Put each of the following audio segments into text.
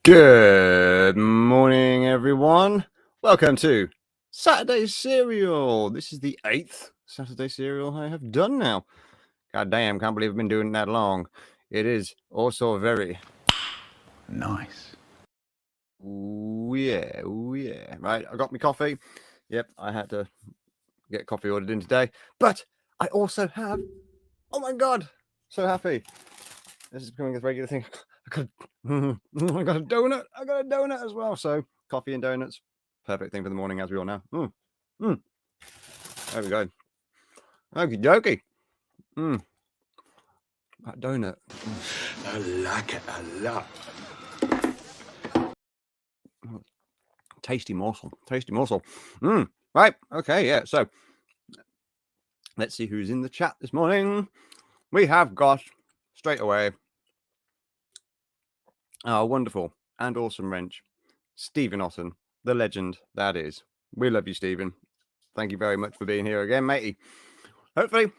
Good morning, everyone. Welcome to Saturday Serial. This is the 8th Saturday Serial I have done now. God damn, can't believe I've been doing that long. It is also very nice. Ooh yeah. Right, I got my coffee. Yep, I had to get coffee ordered in today. But I also have, oh my God, so happy. This is becoming a regular thing. I got a donut. I got a donut as well. So coffee and donuts, perfect thing for the morning, as we all know. There we go. Okie dokie. That donut. I like it a lot. Tasty morsel. Tasty morsel. Right. Okay. Yeah. So let's see who's in the chat this morning. We have got straight away our wonderful and awesome wrench, Stephen Otten, the legend that is. We love you, Stephen. Thank you very much for being here again, matey. Hopefully,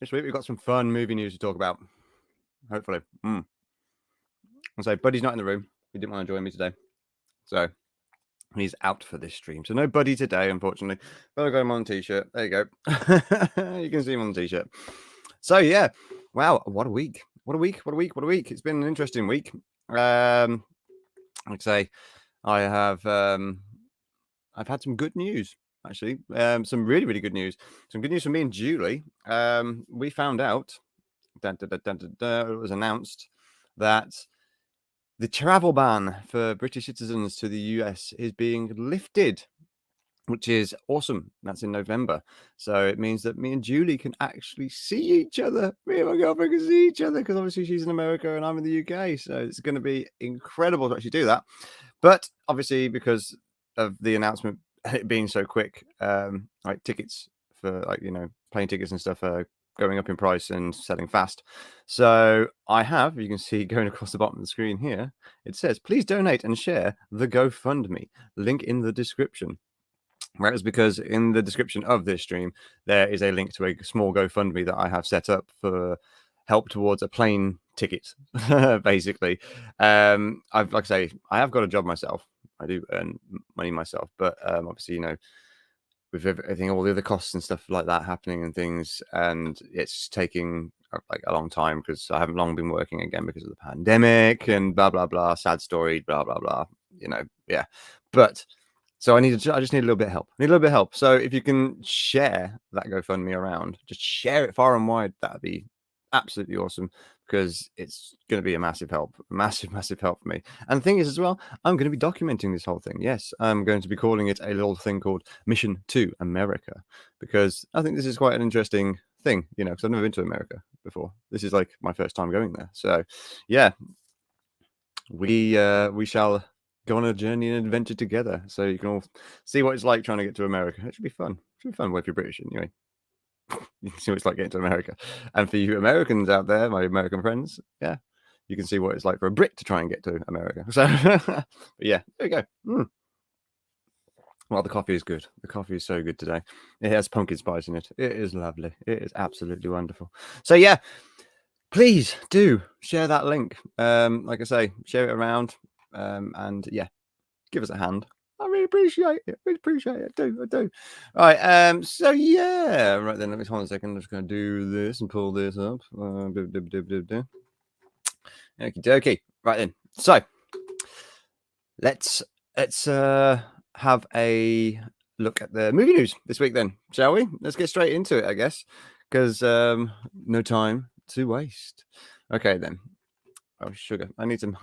this week we've got some fun movie news to talk about. Hopefully. And so, Buddy's not in the room. He didn't want to join me today. So, he's out for this stream. So, no Buddy today, unfortunately. But I got him on the t-shirt. There you go. You can see him on the t-shirt. So, yeah. Wow. What a week. What a week. It's been an interesting week. Like I say, I've had some good news. Actually, some really, really good news. Some good news from me and Julie. We found out, it was announced that the travel ban for British citizens to the US is being lifted, which is awesome. That's in November. So it means that me and Julie can actually see each other. Me and my girlfriend can see each other because obviously she's in America and I'm in the UK. So it's going to be incredible to actually do that. But obviously, because of the announcement it being so quick, like tickets for plane tickets and stuff are going up in price and selling fast. So I have, you can see going across the bottom of the screen here, it says, please donate and share the GoFundMe link in the description. Whereas because in the description of this stream, there is a link to a small GoFundMe that I have set up for help towards a plane ticket, basically. Like I say, I have got a job myself. I do earn money myself, but obviously, with everything, all the other costs and stuff like that happening and things, and it's taking like a long time because I haven't long been working again because of the pandemic and blah blah blah. Sad story, blah blah blah. Yeah, but. So I just need a little bit of help. So if you can share that GoFundMe around, just share it far and wide. That'd be absolutely awesome because it's going to be a massive help for me. And the thing is as well, I'm going to be documenting this whole thing. Yes, I'm going to be calling it a little thing called Mission to America because I think this is quite an interesting thing, because I've never been to America before. This is like my first time going there. So yeah, we shall go on a journey and adventure together, so you can all see what it's like trying to get to America. It should be fun. Well, if you're British, anyway. You can see what it's like getting to America. And for you Americans out there, my American friends, yeah, you can see what it's like for a Brit to try and get to America. So, but yeah, there you go. Well, the coffee is good. The coffee is so good today. It has pumpkin spice in it. It is lovely. It is absolutely wonderful. So, yeah, please do share that link. Like I say, share it around. And yeah, give us a hand. I really appreciate it. I do. All right. So yeah. Right then. Let me hold on a second. I'm just going to do this and pull this up. Okie dokie. Right then. So let's have a look at the movie news this week. Then, shall we? Let's get straight into it, I guess, because no time to waste. Okay then. Oh sugar! I need some.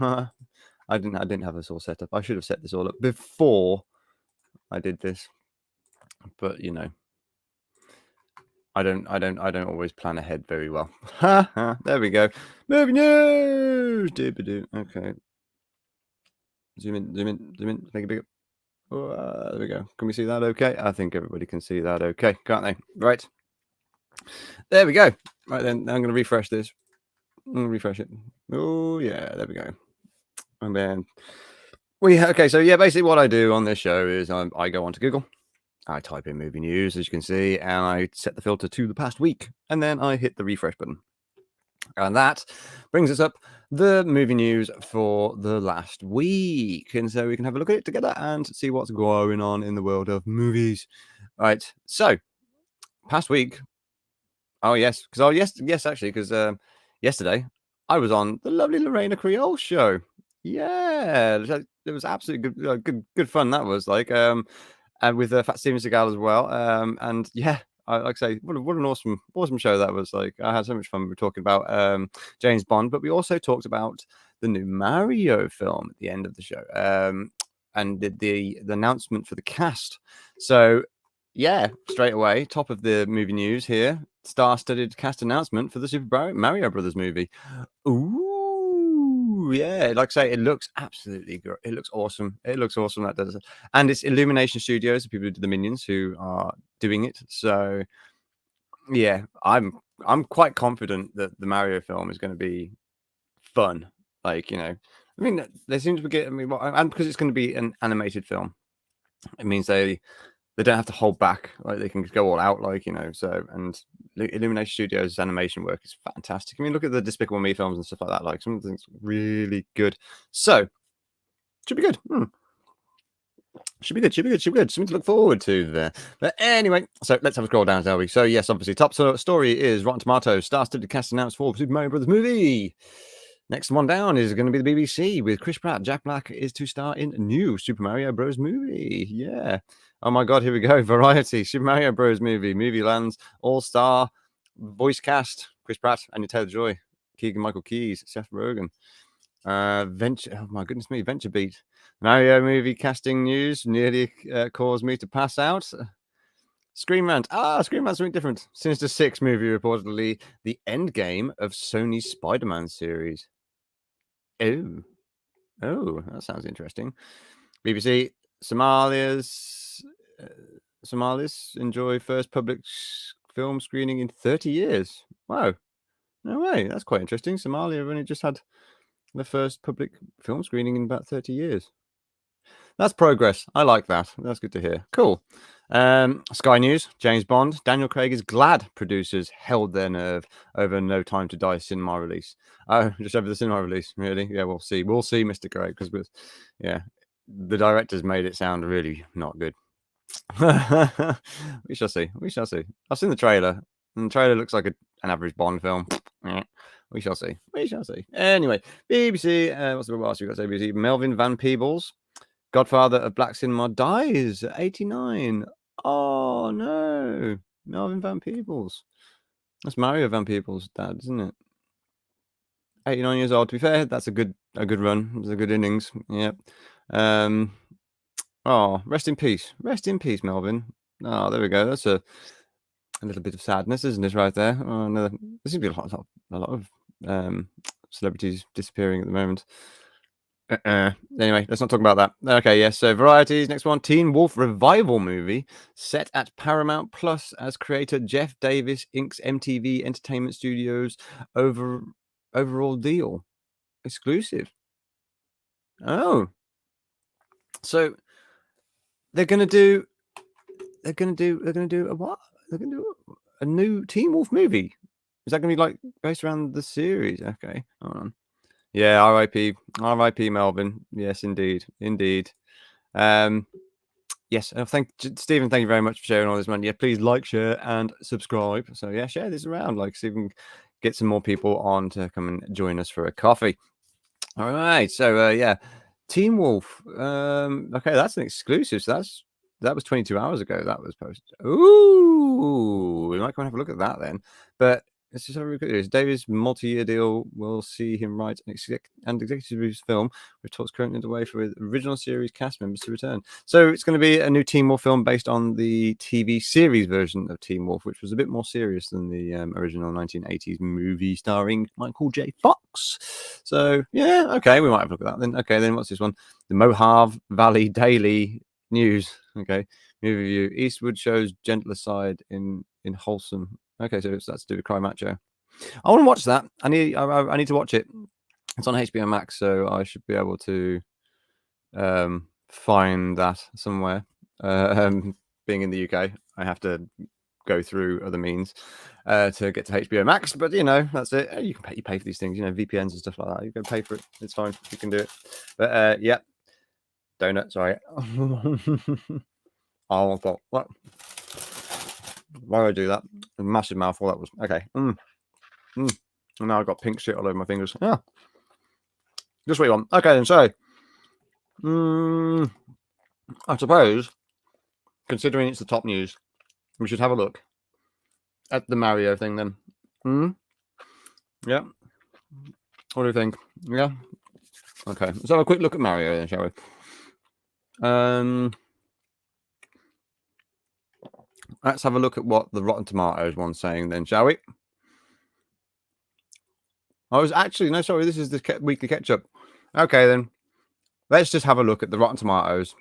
I didn't have this all set up. I should have set this all up before I did this. But I don't always plan ahead very well. There we go. Movie news. Okay. Zoom in. Make it bigger. There we go. Can we see that okay? I think everybody can see that okay, can't they? Right. There we go. Right then, I'm going to refresh this. I'm going to refresh it. Oh yeah, there we go. And then okay, so yeah, basically what I do on this show is I go onto Google, I type in movie news, as you can see, and I set the filter to the past week, and then I hit the refresh button. And that brings us up the movie news for the last week. And so we can have a look at it together and see what's going on in the world of movies. Right. So, past week. Oh, yes. Because, yes, actually, because yesterday I was on the lovely Lorena Creole show. Yeah. It was absolutely good fun. That was like, and with Fat Steven Seagal as well. And yeah, like I say, what an awesome show that was. Like, I had so much fun. We were talking about James Bond, but we also talked about the new Mario film at the end of the show, and the announcement for the cast. So yeah, straight away, top of the movie news here, star-studded cast announcement for the Super Mario Brothers movie. Ooh, yeah, like I say, it looks absolutely good. It looks awesome. It looks awesome. That does it. And it's Illumination Studios, the people who did the Minions, who are doing it. So yeah, I'm quite confident that the Mario film is going to be fun. Like, I mean, they seem to be getting. I mean, and because it's going to be an animated film, it means they don't have to hold back. Like, they can go all out. Like, So, and Illumination Studios' animation work is fantastic. I mean, look at the Despicable Me films and stuff like that. Like, some of the things really good. So, should be good. Should be good. Something to look forward to there. But anyway, so let's have a scroll down, shall we? So yes, obviously, top story is Rotten Tomatoes. Star-studded cast announced for Super Mario Brothers movie. Next one down is going to be the BBC with Chris Pratt. Jack Black is to star in a new Super Mario Bros. Movie. Yeah. Oh my God, here we go. Variety. Super Mario Bros. Movie lands. All-star voice cast. Chris Pratt, Anya Taylor-Joy, Keegan-Michael Key, Seth Rogen. Venture. Oh my goodness me. Venture Beat. Mario movie casting news nearly caused me to pass out. Screen Rant. Screen Rant's something different. Sinister Six movie reportedly the end game of Sony's Spider-Man series. Oh, that sounds interesting. BBC. Somalis enjoy first public film screening in 30 years. Wow. No way. That's quite interesting. Somalia have only just had the first public film screening in about 30 years. That's progress. I like that. That's good to hear. Cool. Sky News, James Bond, Daniel Craig is glad producers held their nerve over No Time to Die cinema release. Oh, just over the cinema release, really? Yeah, we'll see. We'll see, Mr. Craig, because the directors made it sound really not good. We shall see. I've seen the trailer, and the trailer looks like an average Bond film. We shall see. Anyway, BBC. What's the last we got? BBC. Melvin Van Peebles, godfather of black cinema, dies at 89. Oh no, Melvin Van Peebles. That's Mario Van Peebles' dad, isn't it? 89 years old. To be fair, that's a good run. It's a good innings. Yep. Oh, rest in peace, Melvin. Oh, there we go. That's a little bit of sadness, isn't it, right there? Oh, no, there seems to be a lot of celebrities disappearing at the moment. Anyway, let's not talk about that. Okay, yes. So varieties. Next one, Teen Wolf revival movie set at Paramount Plus as creator Jeff Davis inks MTV Entertainment Studios overall deal exclusive. Oh, so they're gonna do a what? They're gonna do a new Teen Wolf movie. Is that gonna be like based around the series? Okay, hold on. Yeah, R.I.P. Melvin. Yes, indeed. Yes, thank Stephen. Thank you very much for sharing all this, man. Yeah, please like, share, and subscribe. So yeah, share this around. Like, see if we can get some more people on to come and join us for a coffee. All right. So yeah, Teen Wolf. Okay, that's an exclusive. So that was 22 hours ago. That was posted. Ooh, we might come and have a look at that then. But let's just have a look at this. Davis' multi-year deal will see him write and executive produce film, with talks currently underway for original series cast members to return. So it's going to be a new Teen Wolf film based on the TV series version of Teen Wolf, which was a bit more serious than the original 1980s movie starring Michael J. Fox. So yeah, okay, we might have a look at that then. Okay, then what's this one? The Mojave Valley Daily News. Okay, movie review. Eastwood shows gentler side in Wholesome. Okay, so that's to do with Cry Macho. I want to watch that. I need to watch it. It's on HBO Max, so I should be able to find that somewhere. Being in the UK, I have to go through other means to get to HBO Max. But you know, that's it. You can pay for these things. You know, VPNs and stuff like that. You can pay for it. It's fine. You can do it. But yeah, donut. Sorry. Oh, I thought what? Why would I do that? A massive mouthful. That was okay. And now I've got pink shit all over my fingers. Yeah. Just what you want. Okay, then. So, I suppose, considering it's the top news, we should have a look at the Mario thing then. Yeah. What do you think? Yeah. Okay. Let's have a quick look at Mario then, shall we? Let's have a look at what the Rotten Tomatoes one's saying then, shall we? I was actually no, sorry. This is the weekly catch-up. Okay, then. Let's just have a look at the Rotten Tomatoes.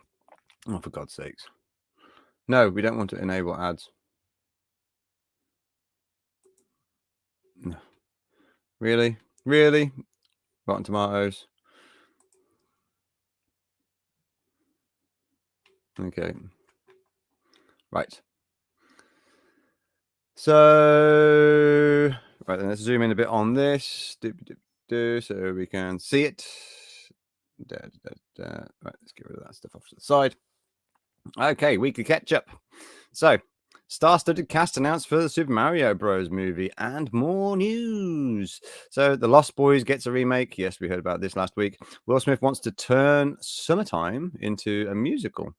Oh, for God's sakes! No, we don't want to enable ads. No. Really? Rotten Tomatoes. Okay. Right. So, right then, let's zoom in a bit on this, so we can see it. Right, let's get rid of that stuff off to the side. Okay, weekly catch-up. So, star-studded cast announced for the Super Mario Bros. Movie and more news. So, The Lost Boys gets a remake. Yes, we heard about this last week. Will Smith wants to turn Summertime into a musical.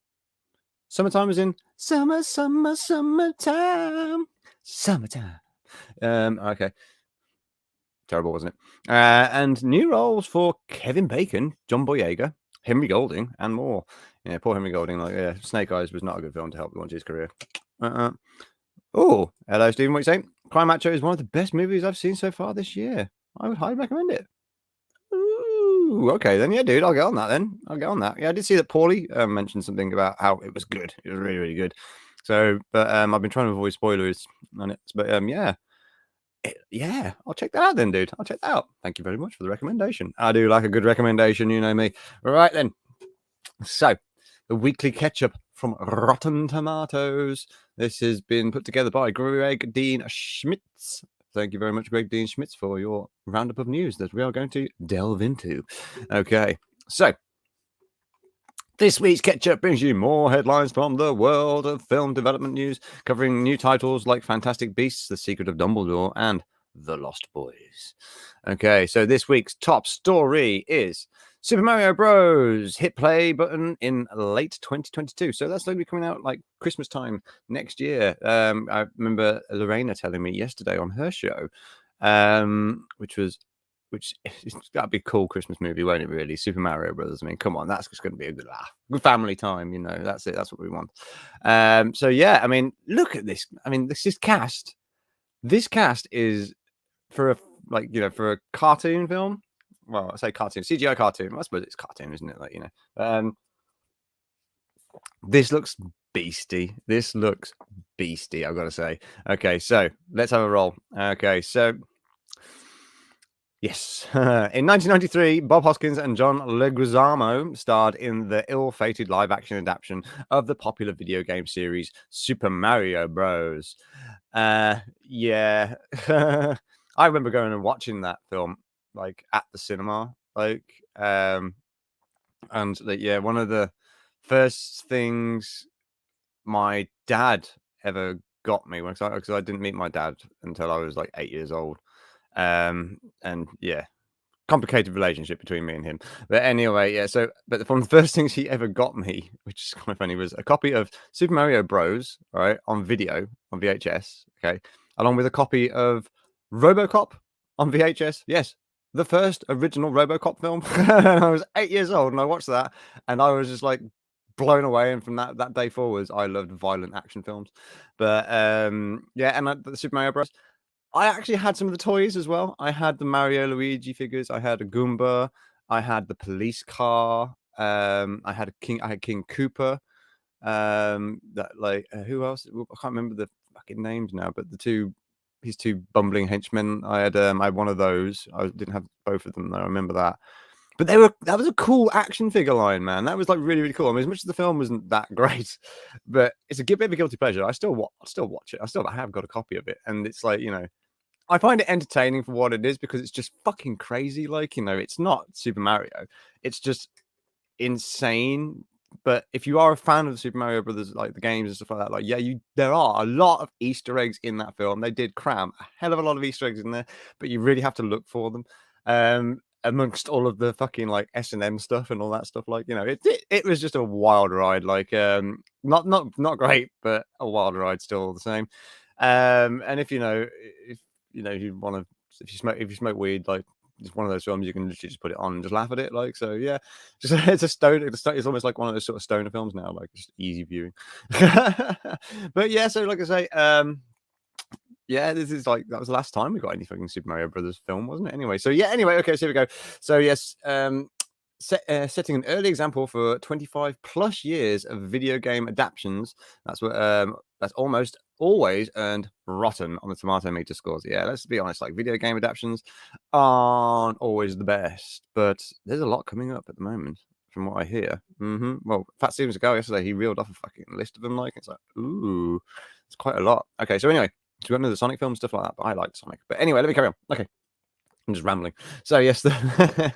Summertime is in summertime. Okay. Terrible, wasn't it? And new roles for Kevin Bacon, John Boyega, Henry Golding, and more. Yeah, poor Henry Golding. Snake Eyes was not a good film to help launch his career. Oh, hello, Stephen. What are you saying? Crime Macho is one of the best movies I've seen so far this year. I would highly recommend it. Ooh, okay, then. Yeah, dude, I'll get on that then. I'll get on that. Yeah, I did see that Paulie mentioned something about how it was good. It was really, really good. So, but I've been trying to avoid spoilers on it. But yeah, I'll check that out then, dude. I'll check that out. Thank you very much for the recommendation. I do like a good recommendation, you know me. Right then. So, the weekly catch-up from Rotten Tomatoes. This has been put together by Greg Dean Schmitz. Thank you very much, Greg Dean Schmitz, for your roundup of news that we are going to delve into. Okay, so this week's catch-up brings you more headlines from the world of film development news, covering new titles like Fantastic Beasts, The Secret of Dumbledore, and The Lost Boys. Okay, so this week's top story is Super Mario Bros. Hit play button in late 2022. So that's going to be coming out like Christmas time next year. I remember Lorena telling me yesterday on her show, which that'd be a cool Christmas movie, won't it? Really, Super Mario Brothers. I mean, come on, that's just going to be a good laugh, good family time. You know, that's it. That's what we want. So yeah, I mean, look at this. I mean, this is cast. This cast is for a cartoon film. Well, I say cartoon, CGI cartoon. I suppose it's cartoon, isn't it? Like, you know, this looks beastie. This looks beastie, I've got to say. Okay, so let's have a roll. Okay, so yes, in 1993, Bob Hoskins and John Leguizamo starred in the ill-fated live-action adaptation of the popular video game series Super Mario Bros. Yeah, I remember going and watching that film like at the cinema, like, and yeah, one of the first things my dad ever got me because I didn't meet my dad until I was like 8 years old, and yeah, complicated relationship between me and him. But anyway, yeah. So, but from the first things he ever got me, which is kind of funny, was a copy of Super Mario Bros. Right on video on VHS. Okay, along with a copy of RoboCop on VHS. Yes, the first original RoboCop film. I was 8 years old and I watched that, and I was just like blown away. And from that day forwards, I loved violent action films. But yeah, and the Super Mario Bros. I actually had some of the toys as well. I had the Mario Luigi figures. I had a Goomba. I had the police car. I had King Koopa. That like who else? I can't remember the fucking names now. But his two bumbling henchmen. I had one of those. I didn't have both of them though. I remember that. But that was a cool action figure line, man. That was like really, really cool. I mean, as much as the film wasn't that great, but it's a bit of a guilty pleasure. I still watch it. I have got a copy of it, and it's like, I find it entertaining for what it is because it's just fucking crazy. Like, it's not Super Mario. It's just insane. But if you are a fan of the Super Mario Brothers, like the games and stuff like that, like there are a lot of Easter eggs in that film. They did cram a hell of a lot of Easter eggs in there, but you really have to look for them. Amongst all of the fucking like S&M stuff and all that stuff, like it was just a wild ride. Like not great, but a wild ride still the same. And if you want to, if you smoke weed, like it's one of those films you can literally just put it on and just laugh at it. Like, so yeah, just it's a stoner. It's almost like one of those sort of stoner films now, like just easy viewing. But yeah, so like I say, yeah, this is like that was the last time we got any fucking Super Mario Brothers film, wasn't it? Anyway, so yeah, anyway, okay, so here we go. So yes, setting an early example for 25 plus years of video game adaptations. That's what that's almost always earned rotten on the tomato meter scores. Yeah, let's be honest, like video game adaptations aren't always the best, but there's a lot coming up at the moment from what I hear. Well, Fat Stevens ago yesterday, he reeled off a fucking list of them. Like, it's like, ooh, it's quite a lot. Okay, so anyway, so we got into the Sonic film, stuff like that, but I like Sonic. But anyway, let me carry on. Okay. I'm just rambling. So yes, the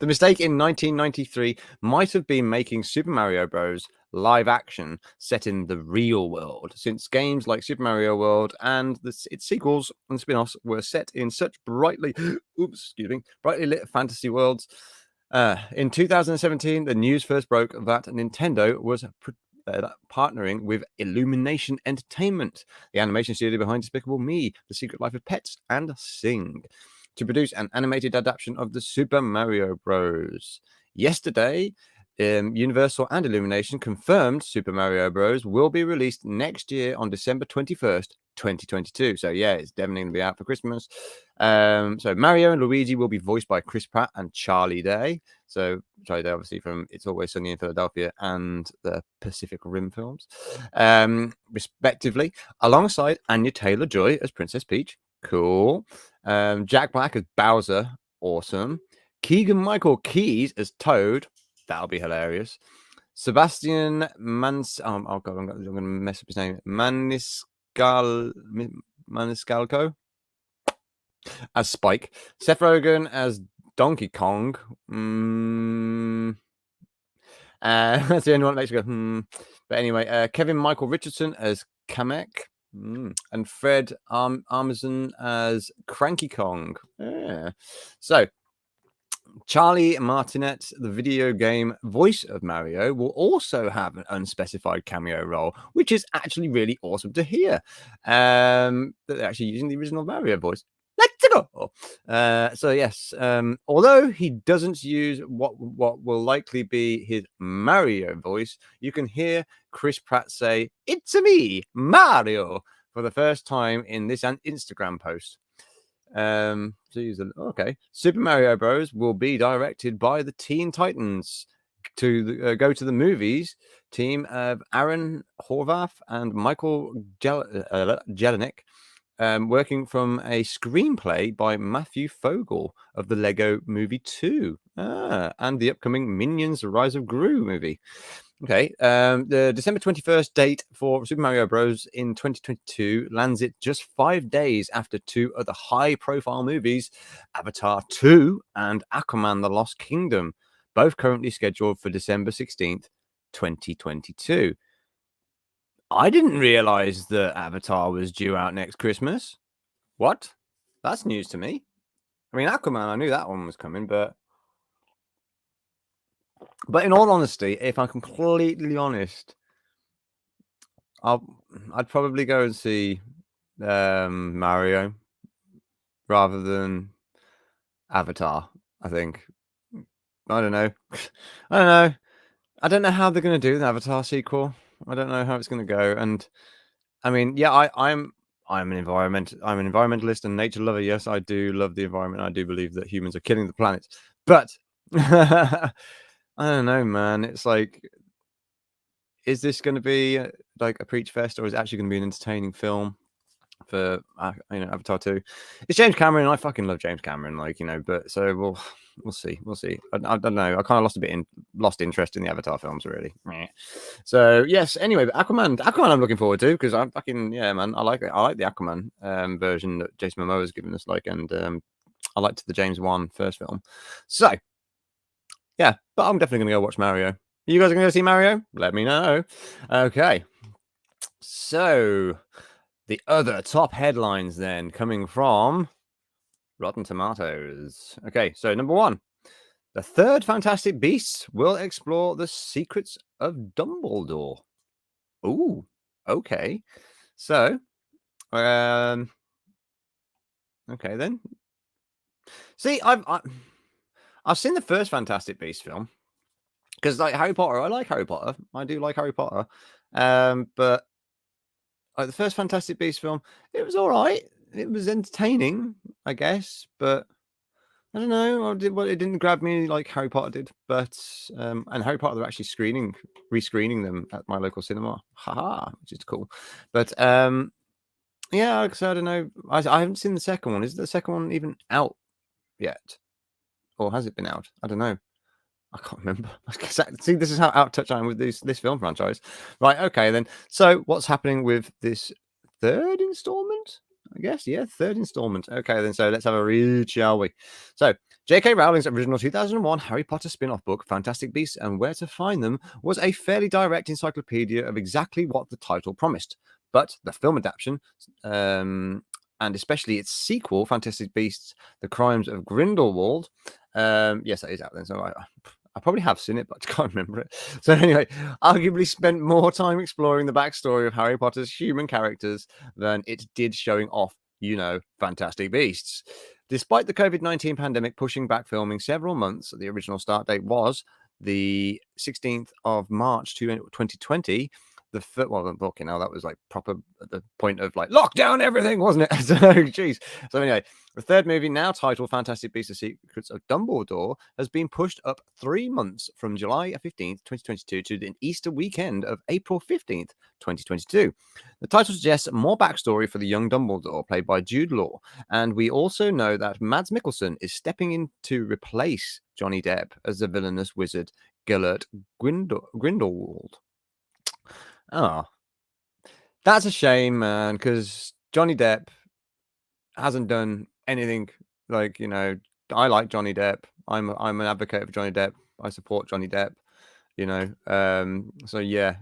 mistake in 1993 might have been making Super Mario Bros. Live action set in the real world, since games like Super Mario World and its sequels and spin-offs were set in such brightly lit fantasy worlds. In 2017, the news first broke that Nintendo was partnering with Illumination Entertainment, the animation studio behind Despicable Me, The Secret Life of Pets, and Sing, to produce an animated adaptation of the Super Mario Bros. Yesterday, Universal and Illumination confirmed Super Mario Bros. Will be released next year on December 21st, 2022. So yeah, it's definitely going to be out for Christmas. So Mario and Luigi will be voiced by Chris Pratt and Charlie Day. So Charlie Day, obviously from It's Always Sunny in Philadelphia and the Pacific Rim films, respectively, alongside Anya Taylor-Joy as Princess Peach. Cool. Jack Black as Bowser. Awesome. Keegan-Michael Keyes as Toad. That'll be hilarious. Sebastian oh god, I'm going to mess up his name. Maniscalco as Spike. Seth Rogen as Donkey Kong. That's the only one that makes you go, But anyway, Kevin Michael Richardson as Kamek. And Fred Armisen as Cranky Kong. Yeah. So, Charlie Martinet, the video game voice of Mario, will also have an unspecified cameo role, which is actually really awesome to hear. That they're actually using the original Mario voice. Let's go. So yes, although he doesn't use what will likely be his Mario voice, you can hear Chris Pratt say, "It's me, Mario," for the first time in this Instagram post. Okay. Super Mario Bros. Will be directed by the Teen Titans to go to the movies team of Aaron Horvath and Michael Jelinek, working from a screenplay by Matthew Fogel of the Lego Movie 2 and the upcoming Minions: Rise of Gru movie. Okay, the December 21st date for Super Mario Bros. In 2022 lands it just 5 days after two other high-profile movies, Avatar 2 and Aquaman: The Lost Kingdom, both currently scheduled for December 16th, 2022. I didn't realize that Avatar was due out next Christmas. What? That's news to me. I mean, Aquaman, I knew that one was coming, but in all honesty, if I'm completely honest, I'd probably go and see Mario rather than Avatar. I think. I don't know. I don't know how they're going to do the Avatar sequel. I don't know how it's going to go. And I mean, yeah, I'm an environmentalist and nature lover. Yes, I do love the environment. I do believe that humans are killing the planet. But I don't know, man. It's like, is this going to be like a preach fest, or is it actually going to be an entertaining film for Avatar 2. It's James Cameron, and I fucking love James Cameron, but so we'll see. I don't know. I kind of lost interest in the Avatar films, really. So yes. Anyway, but Aquaman, I'm looking forward to, because I'm fucking man. I like it. I like the Aquaman version that Jason Momoa has given us, and I liked the James Wan first film. So yeah, but I'm definitely gonna go watch Mario. You guys are gonna go see Mario? Let me know. Okay. So the other top headlines then, coming from Rotten Tomatoes. Okay, so number 1. The third Fantastic Beasts will explore the secrets of Dumbledore. Ooh, okay. So, okay then. See, I've seen the first Fantastic Beasts film, because Harry Potter, I like Harry Potter. I do like Harry Potter. But the first Fantastic Beasts film, it was all right. It was entertaining, I guess, but I don't know. It didn't grab me like Harry Potter did. But and Harry Potter, they're actually rescreening them at my local cinema. Haha, which is cool. But yeah, because I don't know. I haven't seen the second one. Is the second one even out yet, or has it been out? I don't know. I can't remember. See, this is how out of touch I am with this film franchise. Right, okay then. So what's happening with this third installment? I guess, yeah, third installment. Okay then, so let's have a read, shall we? So, J.K. Rowling's original 2001 Harry Potter spin-off book, Fantastic Beasts and Where to Find Them, was a fairly direct encyclopedia of exactly what the title promised. But the film adaptation, and especially its sequel, Fantastic Beasts: The Crimes of Grindelwald, yes, that is out then, so I probably have seen it, but I can't remember it. So anyway, arguably spent more time exploring the backstory of Harry Potter's human characters than it did showing off, Fantastic Beasts. Despite the COVID-19 pandemic pushing back filming several months, the original start date was the 16th of March 2020. Okay, now that was like proper at the point of like lock down everything, wasn't it? So, geez. So anyway, the third movie, now titled Fantastic Beasts: The Secrets of Dumbledore, has been pushed up 3 months from July 15th, 2022 to the Easter weekend of April 15th, 2022. The title suggests more backstory for the young Dumbledore, played by Jude Law, and we also know that Mads Mikkelsen is stepping in to replace Johnny Depp as the villainous wizard Gellert Grindelwald. Oh, that's a shame, man, because Johnny Depp hasn't done anything. I like Johnny Depp. I'm an advocate for Johnny Depp. I support Johnny Depp. So yeah,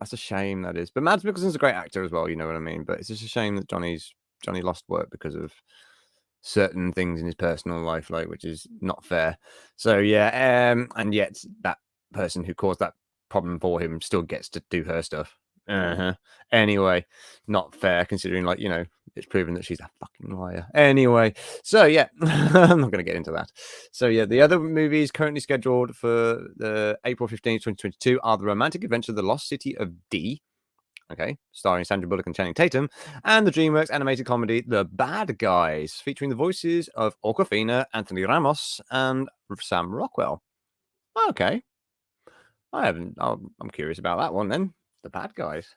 that's a shame, that is. But Mads Mikkelsen's a great actor as well. You know what I mean. But it's just a shame that Johnny lost work because of certain things in his personal life, which is not fair. So yeah, and yet that person who caused that problem for him still gets to do her stuff. Anyway, not fair, considering it's proven that she's a fucking liar. Anyway, so yeah, I'm not going to get into that. So yeah, the other movies currently scheduled for the April 15th, 2022 are The Romantic Adventure of the Lost City of D, okay, starring Sandra Bullock and Channing Tatum, and the DreamWorks animated comedy The Bad Guys, featuring the voices of Awkwafina, Anthony Ramos, and Sam Rockwell. Okay, I'm curious about that one then. The Bad Guys.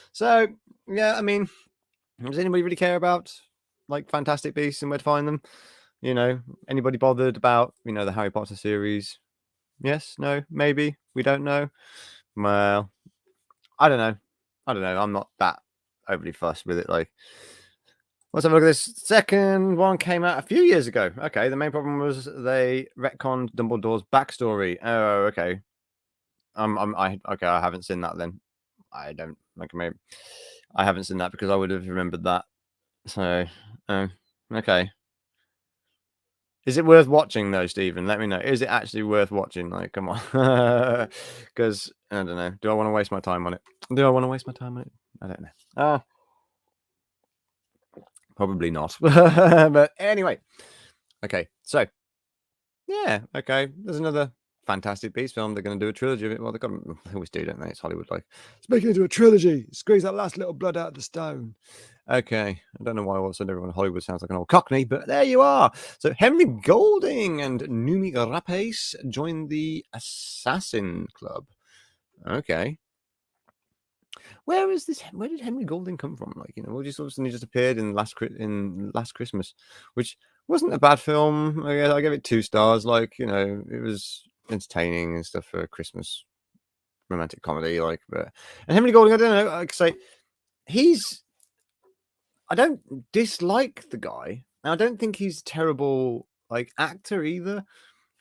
So yeah, I mean, does anybody really care about Fantastic Beasts and Where to Find Them? Anybody bothered about the Harry Potter series? Yes, no, maybe, we don't know. Well, I don't know. I'm not that overly fussed with it. Let's have a look at this. Second one came out a few years ago. Okay, the main problem was they retconned Dumbledore's backstory. Oh, okay. Okay. I haven't seen that then. I don't like. Maybe I haven't seen that because I would have remembered that. So, okay. Is it worth watching though, Stephen? Let me know. Is it actually worth watching? Come on, because I don't know. Do I want to waste my time on it? I don't know. Probably not. But anyway, okay. So, yeah, okay. There's another Fantastic Beasts film. They're going to do a trilogy of it. Well, they always do, don't they? It's Hollywood. It's making it into a trilogy. Squeeze that last little blood out of the stone. Okay. I don't know why all of a sudden everyone in Hollywood sounds like an old cockney, but there you are. So Henry Golding and Noomi Rapace joined the Assassin Club. Okay. where is this? Where did Henry Golding come from? Like, you know, all just all of a sudden he just appeared in Last Christmas, which wasn't a bad film. I gave it 2 stars. Like, you know, it was entertaining and stuff for a Christmas romantic comedy. Like, but and Henry Golding, I don't know. Like, say I don't dislike the guy. And I don't think he's a terrible like actor either.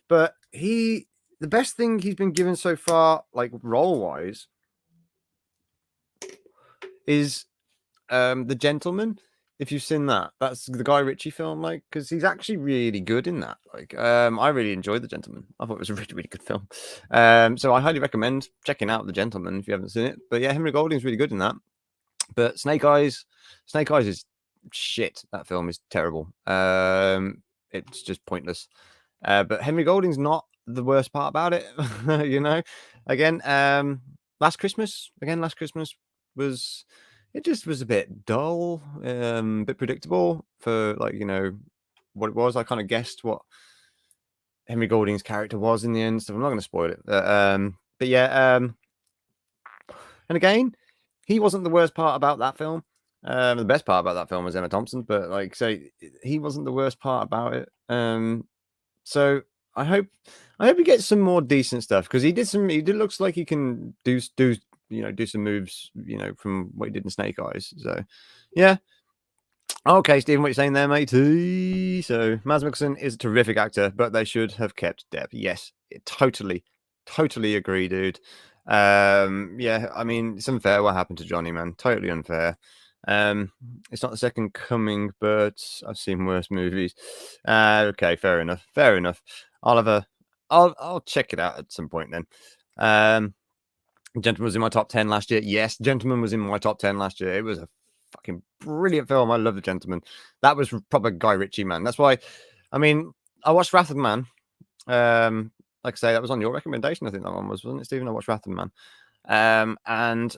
But the best thing he's been given so far, like role wise, is The Gentleman. If you've seen that, that's the Guy Ritchie film, like, because he's actually really good in that. Like, I really enjoyed The Gentleman. I thought it was a really, really good film. So I highly recommend checking out The Gentleman if you haven't seen it. But yeah, Henry Golding's really good in that. But Snake Eyes is shit. That film is terrible. It's just pointless. But Henry Golding's not the worst part about it. You know, again, Last Christmas was it just was a bit dull, a bit predictable for like, you know, what it was. I kind of guessed what Henry Golding's character was in the end, so I'm not going to spoil it. But yeah, and again, he wasn't the worst part about that film. The best part about that film was Emma Thompson, but like, so he wasn't the worst part about it. So I hope he gets some more decent stuff, because he did looks like he can do some moves, you know, from what he did in Snake Eyes. So yeah. Okay, Stephen, what are you saying there, matey? So Mads Mikkelsen is a terrific actor, but they should have kept Deb. Yes, totally agree, dude. Yeah, I mean, it's unfair what happened to Johnny, man. Totally unfair. It's not the second coming, but I've seen worse movies. Okay, fair enough. I'll check it out at some point then. Gentleman was in my top 10 last year. Yes, Gentleman was in my top 10 last year. It was a fucking brilliant film. I love The Gentleman. That was proper Guy Ritchie, man. That's why, I mean, I watched Wrath of Man. Like I say, that was on your recommendation. I think that one was, wasn't it, Stephen? I watched Wrath of Man. And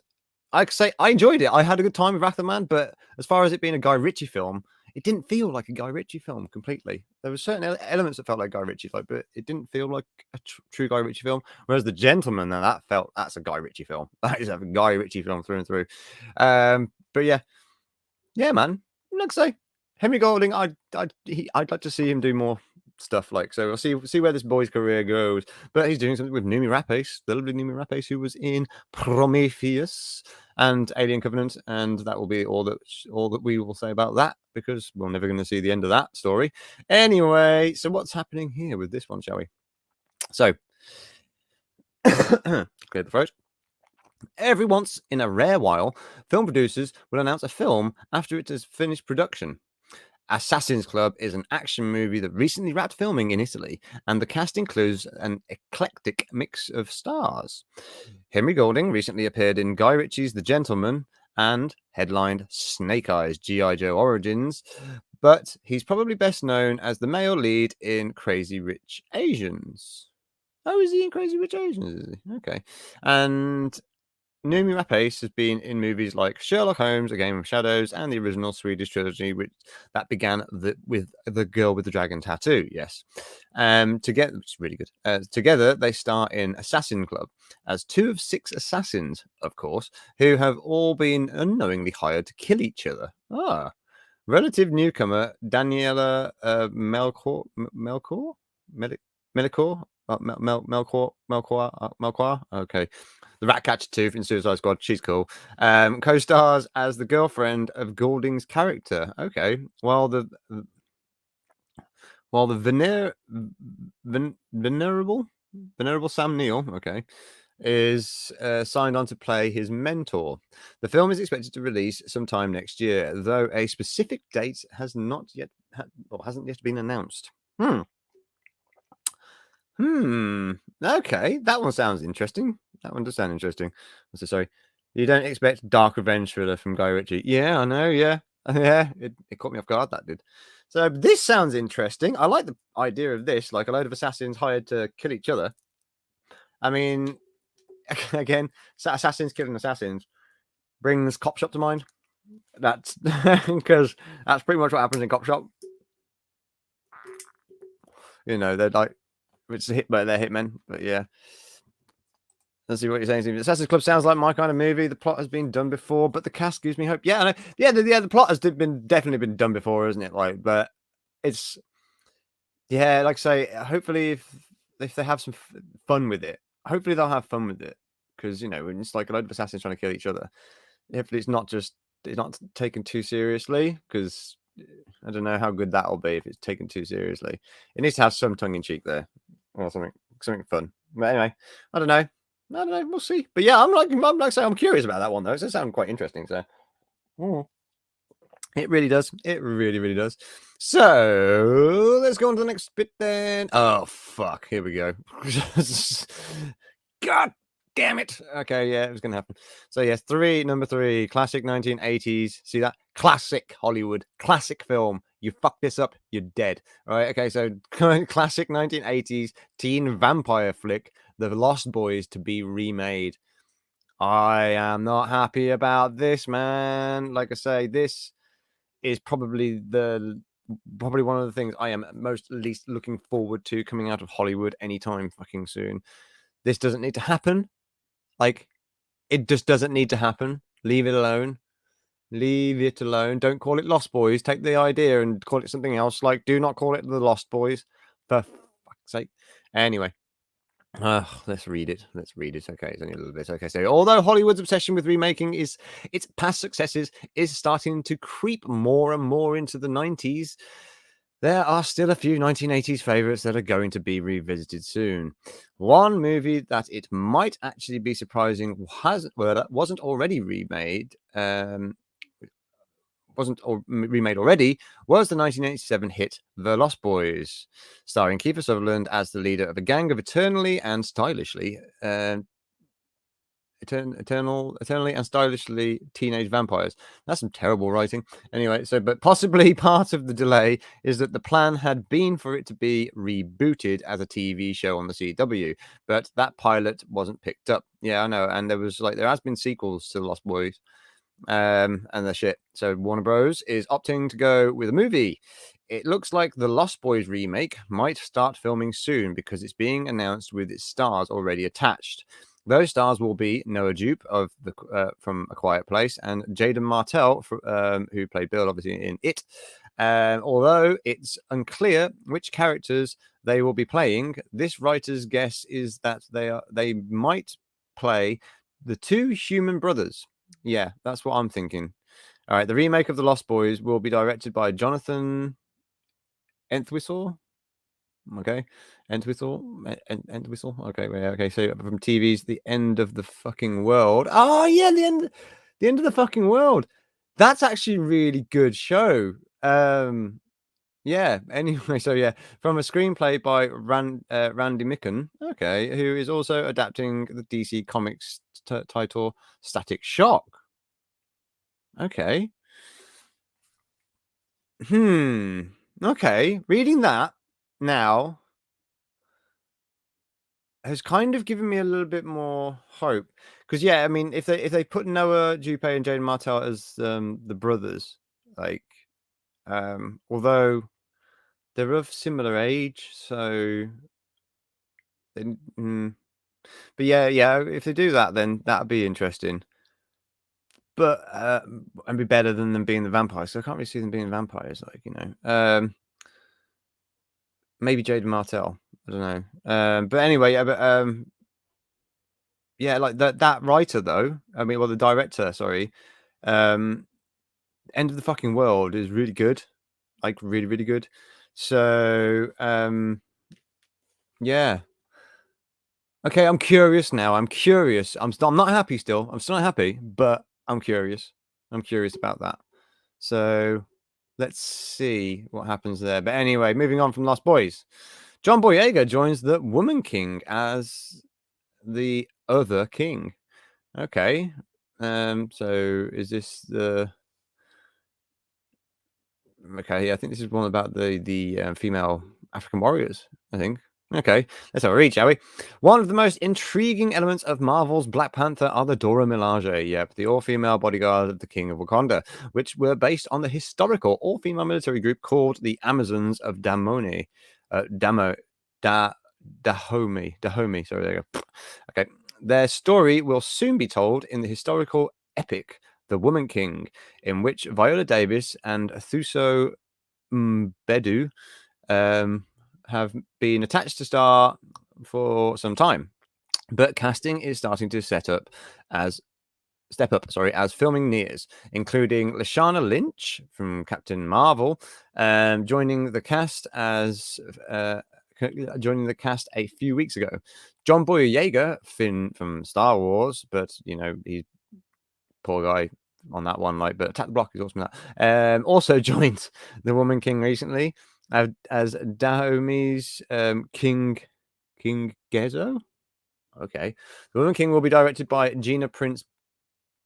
I could say I enjoyed it. I had a good time with Wrath of Man, but as far as it being a Guy Ritchie film, it didn't feel like a Guy Ritchie film completely. There were certain elements that felt like Guy Ritchie, like, but it didn't feel like a true Guy Ritchie film. Whereas The Gentleman, now that's a Guy Ritchie film. That is a Guy Ritchie film through and through. But yeah, man. Like I say, Henry Golding, I'd like to see him do more stuff. Like, so we'll see where this boy's career goes. But he's doing something with Noomi Rapace, the lovely Noomi Rapace, who was in Prometheus and Alien Covenant, and that will be all that we will say about that, because we're never going to see the end of that story. Anyway, so what's happening here with this one, shall we? So, clear the throat. Every once in a rare while, film producers will announce a film after it has finished production. Assassin's Club is an action movie that recently wrapped filming in Italy, and the cast includes an eclectic mix of stars. Henry Golding recently appeared in Guy Ritchie's The Gentleman and headlined Snake Eyes G.I. Joe Origins, but he's probably best known as the male lead in Crazy Rich Asians. Oh, is he in Crazy Rich Asians? Is he? Okay. And Noomi Rapace has been in movies like Sherlock Holmes, A Game of Shadows, and the original Swedish trilogy, that began with The Girl with the Dragon Tattoo. Yes, together, which is really good. Together, they star in Assassin Club as 2 of 6 assassins, of course, who have all been unknowingly hired to kill each other. Relative newcomer Daniela Melchior. Okay. The Ratcatcher 2 in Suicide Squad. She's cool. Co-stars as the girlfriend of Golding's character. Okay. While the venerable Sam Neill, okay, is signed on to play his mentor. The film is expected to release sometime next year, though a specific date hasn't yet been announced. Okay, that one sounds interesting. That one does sound interesting. So sorry. You don't expect dark revenge thriller from Guy Ritchie? Yeah, I know. Yeah, yeah. It caught me off guard. That did. So this sounds interesting. I like the idea of this, like a load of assassins hired to kill each other. I mean, again, assassins killing assassins brings Cop Shop to mind. That's because that's pretty much what happens in Cop Shop. You know, they're like, it's a hit, but they're hitmen. But yeah. Let's see what you're saying, Steve. Assassin's Club sounds like my kind of movie. The plot has been done before, but the cast gives me hope. Yeah, I know. Yeah, the plot has definitely been done before, isn't it? Like, but it's yeah, like I say, hopefully if they have some fun with it, hopefully they'll have fun with it because when it's like a load of assassins trying to kill each other. Hopefully it's not taken too seriously because I don't know how good that'll be if it's taken too seriously. It needs to have some tongue in cheek there or something fun. But anyway, I don't know. We'll see. But yeah, I'm like saying I'm curious about that one though. It does sound quite interesting. So it really does. It really, really does. So let's go on to the next bit then. Oh fuck! Here we go. God damn it! Okay, yeah, it was gonna happen. So yes, number three, classic 1980s. See that? Classic Hollywood, classic film. You fuck this up, you're dead. All right. Okay, so classic 1980s teen vampire flick, The Lost Boys, to be remade. I am not happy about this, man. Like I say, this is probably one of the things I am least looking forward to coming out of Hollywood anytime fucking soon. This doesn't need to happen. Like, it just doesn't need to happen. Leave it alone. Leave it alone. Don't call it Lost Boys. Take the idea and call it something else. Like, do not call it The Lost Boys. For fuck's sake. Anyway. Let's read it. Okay, it's only a little bit. Okay, so although Hollywood's obsession with remaking its past successes is starting to creep more and more into the 90s, there are still a few 1980s favorites that are going to be revisited soon. One movie that it might actually be surprising wasn't already remade. Remade already was the 1987 hit The Lost Boys, starring Kiefer Sutherland as the leader of a gang of eternally and stylishly teenage vampires. That's some terrible writing. Anyway, but possibly part of the delay is that the plan had been for it to be rebooted as a TV show on the CW, but that pilot wasn't picked up. Yeah, I know. And there has been sequels to The Lost Boys. And the shit. So Warner Bros. Is opting to go with a movie. It looks like the Lost Boys remake might start filming soon because it's being announced with its stars already attached. Those stars will be Noah Jupe from A Quiet Place and Jaden Martell, who played Bill, obviously, in It. Although it's unclear which characters they will be playing, this writer's guess is that they might play the two human brothers. Yeah, that's what I'm thinking. All right, the remake of The Lost Boys will be directed by Jonathan Entwistle. Okay, Entwistle. Okay, okay. So from TV's The End of the Fucking World. Oh yeah, the end of the fucking world. That's actually a really good show. Yeah. Anyway, so yeah, from a screenplay by Randy Micken. Okay, who is also adapting the DC Comics title Static Shock. Okay. Okay. Reading that now has kind of given me a little bit more hope. Because yeah, I mean, if they put Noah Jupe and Jaden Martell as the brothers, like, although they're of similar age, so but yeah, if they do that, then that'd be interesting. But and be better than them being the vampires. So I can't really see them being vampires, like, maybe Jaden Martell. I don't know. But anyway, yeah, like that writer though. I mean, well, the director, sorry. End of the Fucking World is really good. Like really, really good. So yeah. Okay, I'm curious now. I'm curious. I'm not happy still. I'm still not happy, but I'm curious. I'm curious about that. So let's see what happens there. But anyway, moving on from Lost Boys. John Boyega joins the Woman King as the other king. Okay. So is this the okay? I think this is one about the female African warriors, I think. Okay, let's have a read, shall we? One of the most intriguing elements of Marvel's Black Panther are the Dora Milaje, yep, the all-female bodyguard of the King of Wakanda, which were based on the historical all-female military group called the Amazons of Dahomey. Dahomey. Sorry, there you go. Okay. Their story will soon be told in the historical epic The Woman King, in which Viola Davis and Thuso Mbedu have been attached to star for some time. But casting is starting to step up as filming nears, including Lashana Lynch from Captain Marvel, joining the cast a few weeks ago. John Boyega, Finn from Star Wars, but he's poor guy on that one. But Attack the Block is awesome. That also joined The Woman King recently as Dahome's King Gezo. Okay, The Woman King will be directed by Gina Prince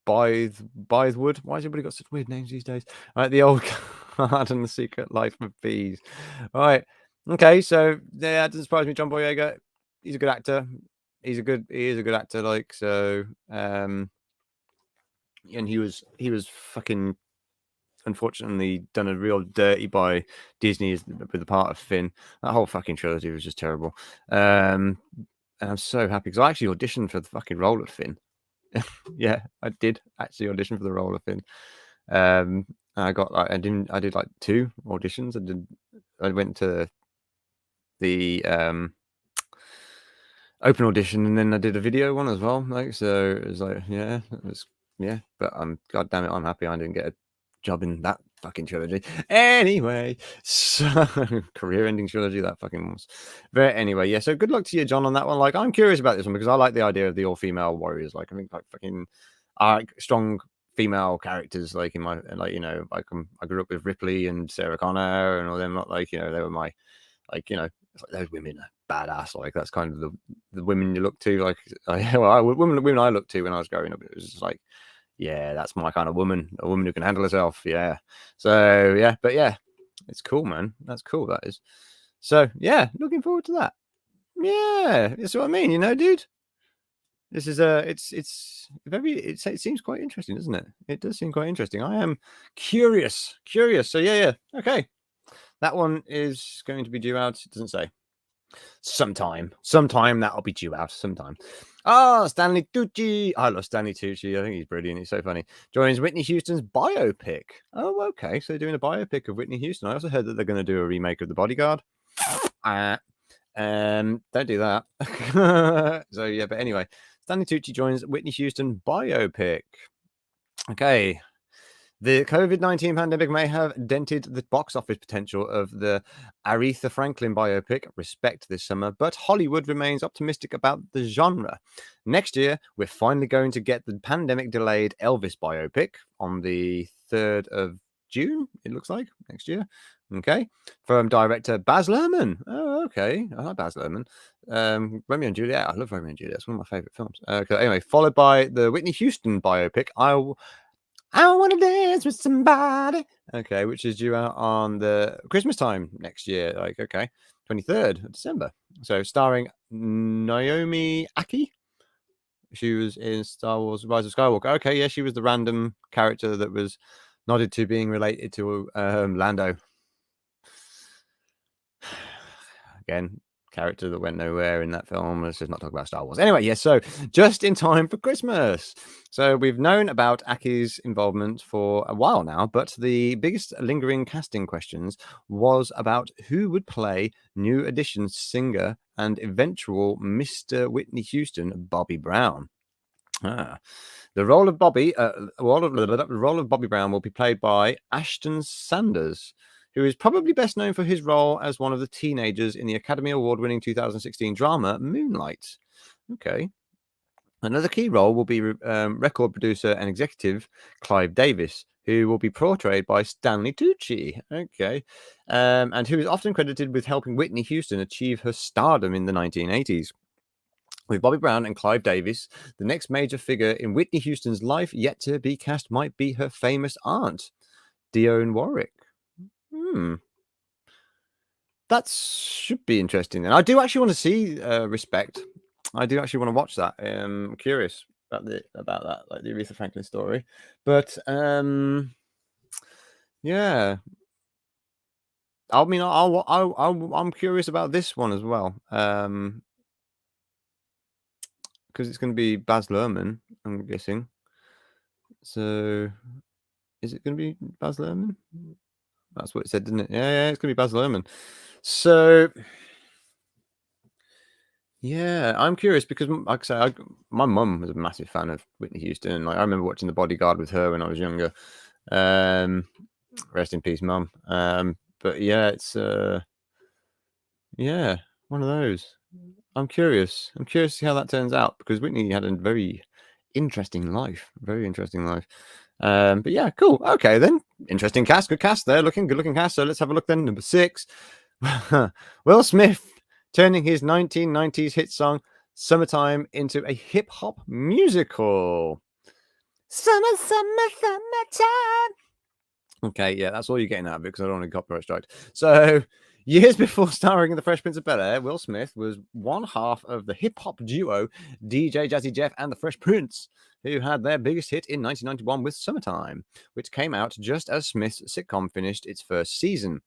Bythewood. Why has everybody got such weird names these days? All right, The Old Guard and the Secret Life of Bees. All right, okay, so yeah, it doesn't surprise me. John Boyega, he's a good actor. He is a good actor. And he was fucking unfortunately done a real dirty by Disney with the part of Finn. That whole fucking trilogy was just terrible. And I'm so happy because I actually auditioned for the fucking role of Finn. Yeah, I did actually audition for the role of Finn. I did like 2 auditions. I went to the open audition and then I did a video one as well. So it was but god damn it, I'm happy I didn't get a job in that fucking trilogy. Anyway, so career-ending trilogy that fucking was. But anyway, yeah. So good luck to you, John, on that one. I'm curious about this one because I like the idea of the all-female warriors. I think fucking strong female characters. In my I grew up with Ripley and Sarah Connor and all them. Not they were my those women are badass. That's kind of the women you look to. Women I looked to when I was growing up. It was just yeah, that's my kind of woman. A woman who can handle herself. Yeah. So yeah, but yeah, it's cool, man. That's cool. That is. So yeah, looking forward to that. Yeah, that's what I mean. Dude. This is it seems quite interesting, doesn't it? It does seem quite interesting. I am curious. So yeah. Okay. That one is going to be due out. It doesn't say. Sometime that'll be due out. Sometime. Stanley Tucci. I love Stanley Tucci. I think he's brilliant. He's so funny. Joins Whitney Houston's biopic. Oh, okay. So they're doing a biopic of Whitney Houston. I also heard that they're going to do a remake of The Bodyguard. Don't do that. So yeah, but anyway, Stanley Tucci joins Whitney Houston biopic. Okay. The COVID-19 pandemic may have dented the box office potential of the Aretha Franklin biopic, Respect, this summer, but Hollywood remains optimistic about the genre. Next year, we're finally going to get the pandemic-delayed Elvis biopic on the 3rd of June, it looks like, next year. Okay. From director Baz Luhrmann. Oh, okay. I like Baz Luhrmann. Romeo and Juliet. I love Romeo and Juliet. It's one of my favorite films. Okay. Anyway, followed by the Whitney Houston biopic, I want to dance with somebody. Okay, which is due out on the Christmas time next year. 23rd of December. So starring Naomi Aki. She was in Star Wars Rise of Skywalker. Okay, yeah, she was the random character that was nodded to being related to Lando. Again, character that went nowhere in that film. Let's just not talk about Star Wars. Anyway, yes, so just in time for Christmas. So we've known about Aki's involvement for a while now, but the biggest lingering casting questions was about who would play New Edition singer and eventual Mr. Whitney Houston, Bobby Brown. The role of Bobby Brown will be played by Ashton Sanders, who is probably best known for his role as one of the teenagers in the Academy Award-winning 2016 drama Moonlight. Okay. Another key role will be record producer and executive Clive Davis, who will be portrayed by Stanley Tucci. Okay. And who is often credited with helping Whitney Houston achieve her stardom in the 1980s. With Bobby Brown and Clive Davis, the next major figure in Whitney Houston's life yet to be cast might be her famous aunt, Dionne Warwick. That should be interesting. And I do actually want to see Respect. I do actually want to watch that. I'm curious about that, the Aretha Franklin story. But yeah. I mean, I'm curious about this one as well. because it's going to be Baz Luhrmann, I'm guessing. So, is it going to be Baz Luhrmann? That's what it said, didn't it? Yeah, it's going to be Baz Luhrmann. So, yeah, I'm curious because, like I say, my mum was a massive fan of Whitney Houston. Like, I remember watching The Bodyguard with her when I was younger. Rest in peace, mum. But yeah, it's yeah, one of those. I'm curious. I'm curious to see how that turns out because Whitney had a very interesting life. Very interesting life. But yeah, cool. Okay, then. Interesting cast. Good cast there. Good looking cast. So let's have a look then. Number 6. Will Smith turning his 1990s hit song Summertime into a hip hop musical. Summertime. Okay, yeah, that's all you're getting out of it because I don't want to copyright strike. So, years before starring in The Fresh Prince of Bel-Air, Will Smith was one half of the hip-hop duo DJ Jazzy Jeff and The Fresh Prince, who had their biggest hit in 1991 with Summertime, which came out just as Smith's sitcom finished its first season.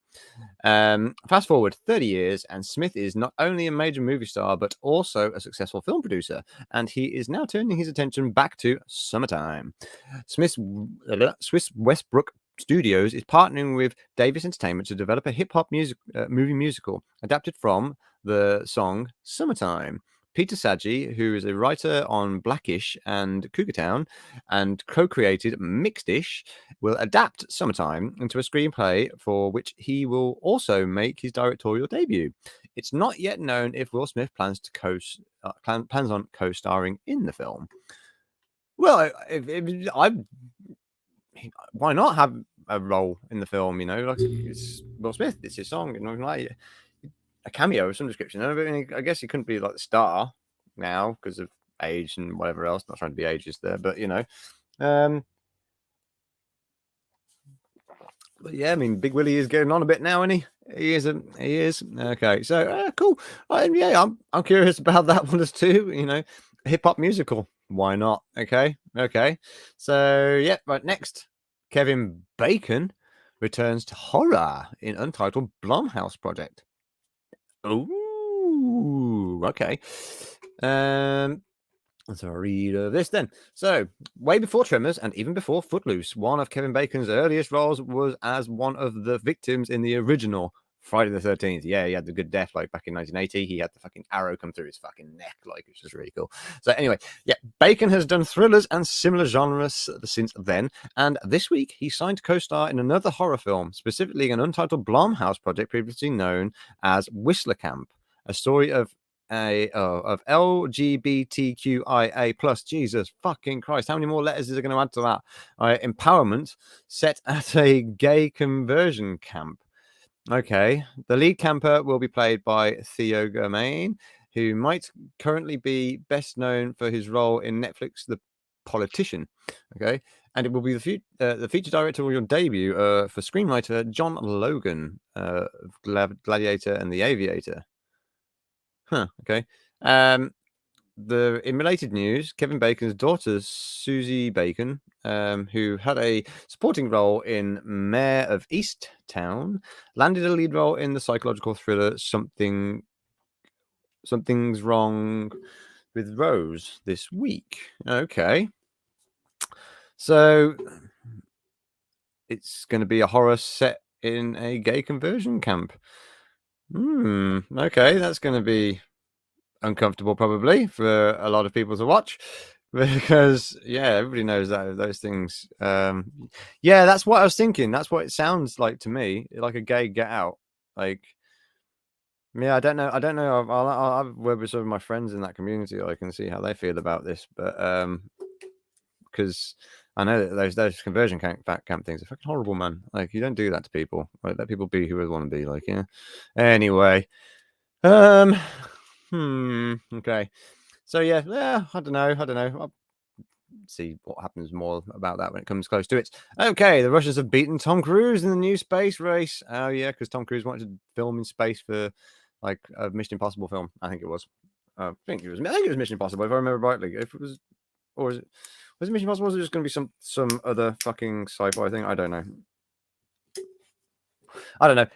Fast forward 30 years, and Smith is not only a major movie star, but also a successful film producer, and he is now turning his attention back to Summertime. Swiss Westbrook Studios is partnering with Davis Entertainment to develop a hip-hop movie musical adapted from the song Summertime. Peter Saji, who is a writer on Blackish and Cougar Town and co-created Mixedish, will adapt Summertime into a screenplay for which he will also make his directorial debut. It's not yet known if Will Smith plans on co-starring in the film. Well, why not have a role in the film? You know, like it's Will Smith, it's his song, and like a cameo of some description. I mean, I guess he couldn't be like the star now because of age and whatever else. Not trying to be ageist there, but you know, but yeah, I mean, Big Willie is getting on a bit now, isn't he? He is. He is. Okay, so cool. Yeah, I'm curious about that one as too. You know, hip hop musical. Why not? Okay. So yeah, right next, Kevin Bacon returns to horror in untitled Blumhouse project. Ooh, okay. Let's have a read of this then. So, way before Tremors and even before Footloose, one of Kevin Bacon's earliest roles was as one of the victims in the original Friday the 13th. Yeah, he had the good death, like back in 1980. He had the fucking arrow come through his fucking neck, like, it's just really cool. So, anyway, yeah, Bacon has done thrillers and similar genres since then. And this week, he signed to co star in another horror film, specifically an untitled Blumhouse project previously known as Whistler Camp, a story of LGBTQIA plus. Jesus fucking Christ, how many more letters is it going to add to that? Empowerment set at a gay conversion camp. Okay, the lead camper will be played by Theo Germain, who might currently be best known for his role in Netflix The Politician. Okay, and it will be the feature directorial debut for screenwriter John Logan of Gladiator and The Aviator. Okay. In related news, Kevin Bacon's daughter, Susie Bacon, who had a supporting role in Mayor of Easttown, landed a lead role in the psychological thriller Something's Wrong with Rose this week. Okay. So it's going to be a horror set in a gay conversion camp. Okay, that's going to be uncomfortable probably for a lot of people to watch because everybody knows that those things. Yeah, that's what I was thinking. That's what it sounds like to me, like a gay Get Out. Like, yeah, I don't know. I'll have word with some of my friends in that community. I can see how they feel about this, but because I know that those conversion camp things are fucking horrible, man. Like, you don't do that to people. Like, let people be who they want to be. Like, yeah. Anyway, okay. So yeah, I don't know. I'll see what happens more about that when it comes close to it. Okay, the Russians have beaten Tom Cruise in the new space race. Oh yeah, because Tom Cruise wanted to film in space for like a Mission Impossible film. I think it was. I think it was Mission Impossible if I remember rightly. If it was, or was it Mission Impossible? Or was it just going to be some other fucking sci-fi thing? I don't know.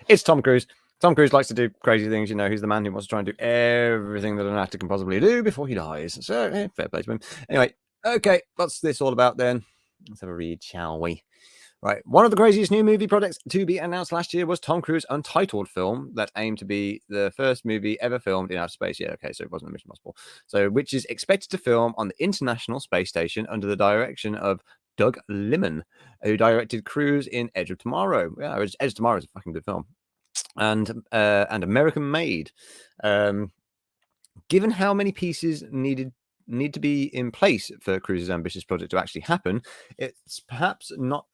It's Tom Cruise. Tom Cruise likes to do crazy things. You know, he's the man who wants to try and do everything that an actor can possibly do before he dies. So, fair play to him. Anyway, okay, what's this all about then? Let's have a read, shall we? Right, one of the craziest new movie projects to be announced last year was Tom Cruise's Untitled film that aimed to be the first movie ever filmed in outer space. Yeah, okay, so it wasn't a Mission Impossible. So, which is expected to film on the International Space Station under the direction of Doug Liman, who directed Cruise in Edge of Tomorrow. Yeah, Edge of Tomorrow is a fucking good film. And American Made. Given how many pieces need to be in place for Cruise's ambitious project to actually happen, it's perhaps not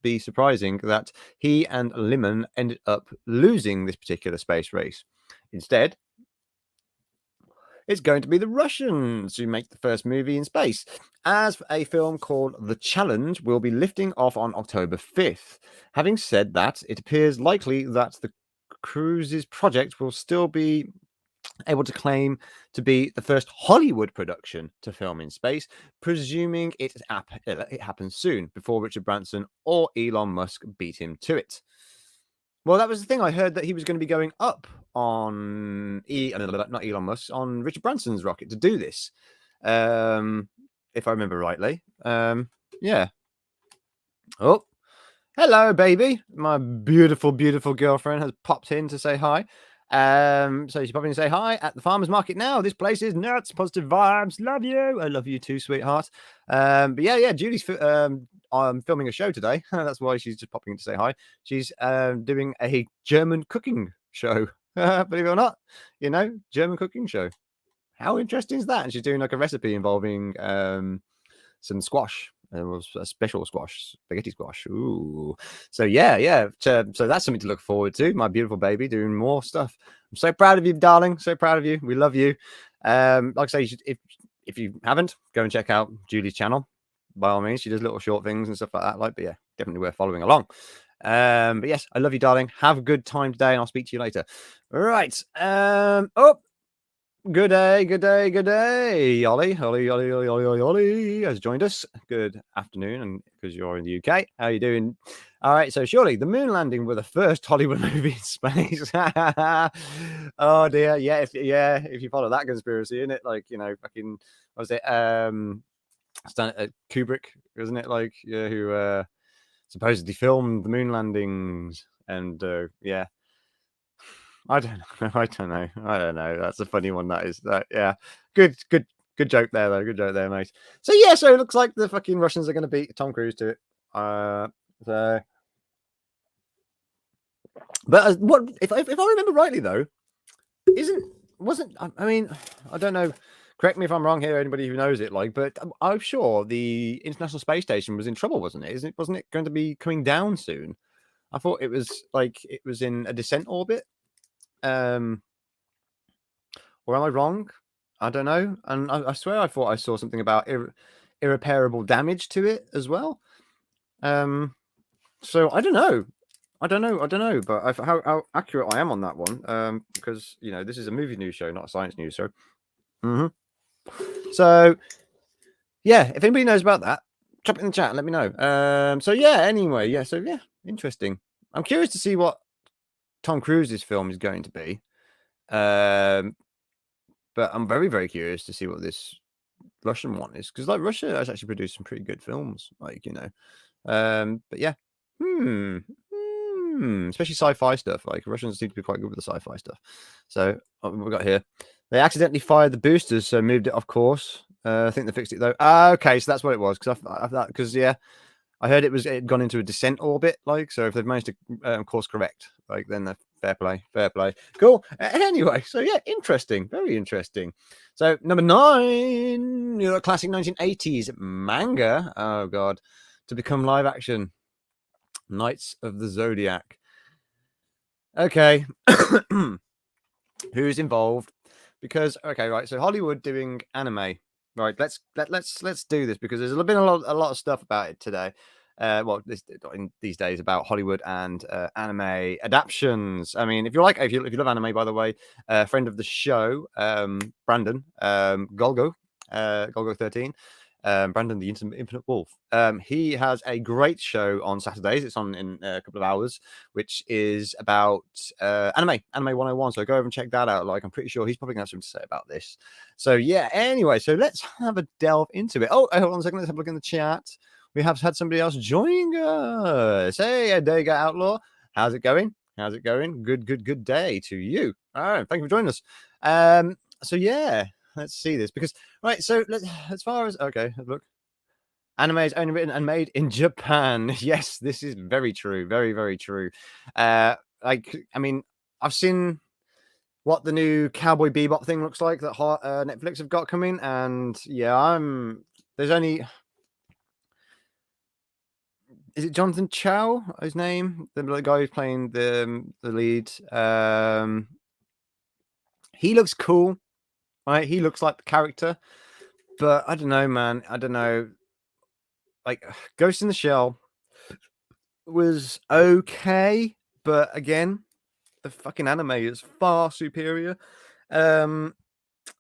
be surprising that he and Liman ended up losing this particular space race. Instead, it's going to be the Russians who make the first movie in space, as a film called The Challenge will be lifting off on October 5th. Having said that, it appears likely that the Cruise's project will still be able to claim to be the first Hollywood production to film in space, presuming it happens soon, before Richard Branson or Elon Musk beat him to it. Well, that was the thing. I heard that he was going to be going up on not Elon Musk, on Richard Branson's rocket to do this, if I remember rightly. Yeah. Oh, hello, baby. My beautiful, beautiful girlfriend has popped in to say hi. So she's popping in to say hi at the farmer's market now. This place is nuts. Positive vibes. Love you. I love you too, sweetheart. But yeah, Julie's I'm filming a show today. That's why she's just popping in to say hi. She's doing a German cooking show. Believe it or not, German cooking show. How interesting is that? And she's doing like a recipe involving some squash. It was a special squash, spaghetti squash. Ooh. So yeah. So that's something to look forward to. My beautiful baby doing more stuff. I'm so proud of you, darling. So proud of you. We love you. Like I say, if you haven't, go and check out Julie's channel. By all means, she does little short things and stuff like that. But yeah, definitely worth following along. But yes, I love you, darling. Have a good time today, and I'll speak to you later. All right. Good day. Ollie has joined us. Good afternoon, and because you're in the UK, how are you doing? All right, so surely the moon landing were the first Hollywood movie in space. Oh dear, if you follow that conspiracy, isn't it? Like, fucking, what was it? Kubrick, wasn't it? Like, who supposedly filmed the moon landings, and yeah. I don't know. That's a funny one. That is. Yeah. Good joke there, though. Good joke there, mate. So yeah, so it looks like the fucking Russians are going to beat Tom Cruise to it. But what if I remember rightly though? I mean, I don't know. Correct me if I'm wrong here, anybody who knows it. But I'm sure the International Space Station was in trouble, wasn't it? Wasn't it going to be coming down soon? I thought it was in a descent orbit. Or am I wrong? I don't know. And I swear I thought I saw something about irreparable damage to it as well. So I don't know. But how accurate I am on that one. Because this is a movie news show, not a science news show. So yeah, if anybody knows about that, drop it in the chat and let me know. So yeah, anyway, interesting. I'm curious to see what Tom Cruise's film is going to be. But I'm very, very curious to see what this Russian one is, because Russia has actually produced some pretty good films, but yeah, especially sci-fi stuff. Russians seem to be quite good with the sci-fi stuff. So what we got here? They accidentally fired the boosters, so moved it off course. I think they fixed it though. Okay, so that's what it was. Because I heard it had gone into a descent orbit. So if they've managed to course correct, then they're fair play. Cool. Anyway, so yeah, interesting. Very interesting. So number 9, classic 1980s manga. Oh God, to become live action. Knights of the Zodiac. Okay. Who's involved? Because right. So Hollywood doing anime. Right. Let's do this, because there's been a lot of stuff about it today. In these days about Hollywood and anime adaptations. I mean, if you love anime, by the way, friend of the show, Brandon, Golgo 13, Brandon the Infinite Wolf. He has a great show on Saturdays. It's on in a couple of hours, which is about anime 101. So go over and check that out. Like, I'm pretty sure he's probably gonna have something to say about this. So yeah, anyway, so let's have a delve into it. Oh, hold on a second, let's have a look in the chat. We have had somebody else joining us. Hey, Dega Outlaw, how's it going? How's it going? Good day to you. All right, thank you for joining us. So yeah, let's see this because right. So as far as okay, look, anime is only written and made in Japan. Yes, this is very true. Very true. Like, I mean, I've seen what the new Cowboy Bebop thing looks like that Netflix have got coming, and yeah, there's only. Is it Jonathan Chow? His name, the guy who's playing the lead. He looks cool, right? He looks like the character, but I don't know, man. I don't know. Like, Ghost in the Shell was okay, but again, the fucking anime is far superior.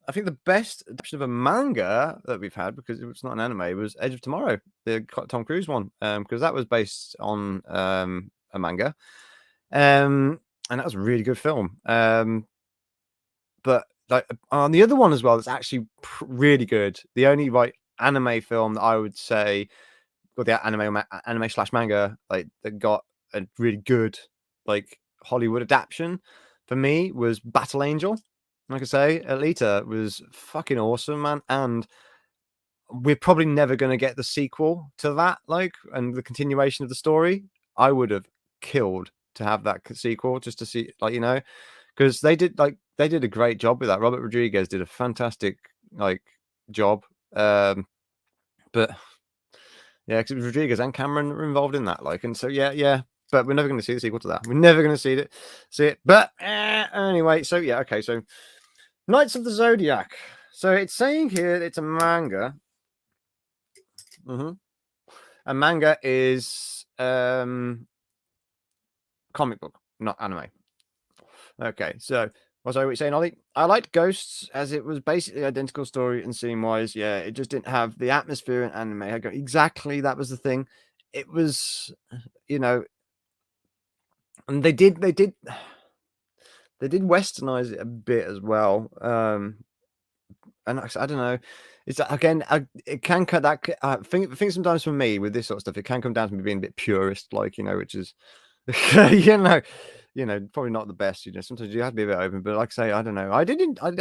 I think the best adaptation of a manga that we've had, because it's not an anime, was Edge of Tomorrow, the Tom Cruise one, because that was based on a manga, and that was a really good film. But like on the other one as well, that's actually really good. The only anime film that I would say, or the anime slash manga, like that got a really good like Hollywood adaptation for me was Battle Angel. Like I say, Alita was fucking awesome, man, and we're probably never going to get the sequel to that, like, and the continuation of the story. I would have killed to have that sequel just to see, like, because they did a great job with that. Robert Rodriguez did a fantastic job, but yeah, because it was Rodriguez and Cameron were involved in that, and so yeah. But we're never going to see the sequel to that. We're never going to see it. But anyway, so yeah, okay, so Knights of the Zodiac. So it's saying here it's a manga. A manga is comic book, not anime. Okay, so what are we saying, Ollie? I liked Ghosts as it was basically identical story and scene wise. Yeah, it just didn't have the atmosphere in anime. I go, exactly, that was the thing. It was, and they did westernize it a bit as well. And I don't know. It's again, it can cut that. I think sometimes for me with this sort of stuff, it can come down to me being a bit purist, which is, probably not the best. Sometimes you have to be a bit open. But like I say, I don't know. I did like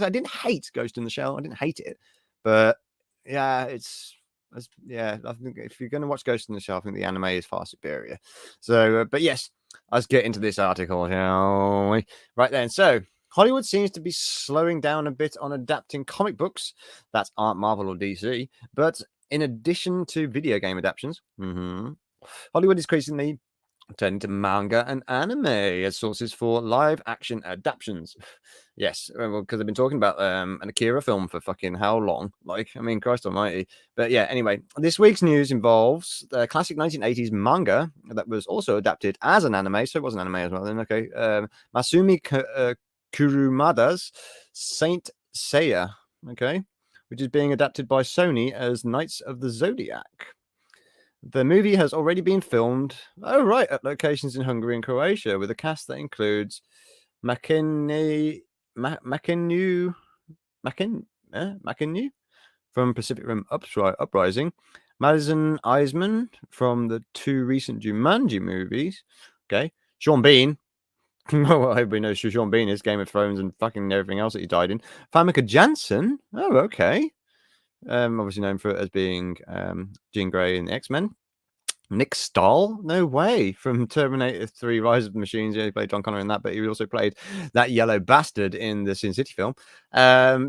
I didn't hate Ghost in the Shell. I didn't hate it, but yeah, I think if you're going to watch Ghost in the Shell, I think the anime is far superior. So, but yes, let's get into this article, shall we? Right then, so. Hollywood seems to be slowing down a bit on adapting comic books that aren't Marvel or DC, but in addition to video game adaptations, Hollywood is increasingly turning to manga and anime as sources for live action adaptations. Yes, well, because they've been talking about an Akira film for fucking how long? Christ almighty. But yeah, anyway, this week's news involves the classic 1980s manga that was also adapted as an anime, so it was an anime as well then, okay. Masumi Kurumada's Saint Seiya, okay, which is being adapted by Sony as Knights of the Zodiac. The movie has already been filmed, at locations in Hungary and Croatia, with a cast that includes Makenyu from Pacific Rim Uprising, Madison Eisman from the two recent Jumanji movies, okay, Sean Bean. Well, everybody knows who Sean Bean is, Game of Thrones and fucking everything else that he died in. Famke Janssen. Oh, okay. Obviously known for as being Jean Grey in the X-Men. Nick Stahl? No way. From Terminator 3 Rise of the Machines. Yeah, he played John Connor in that, but he also played that yellow bastard in the Sin City film.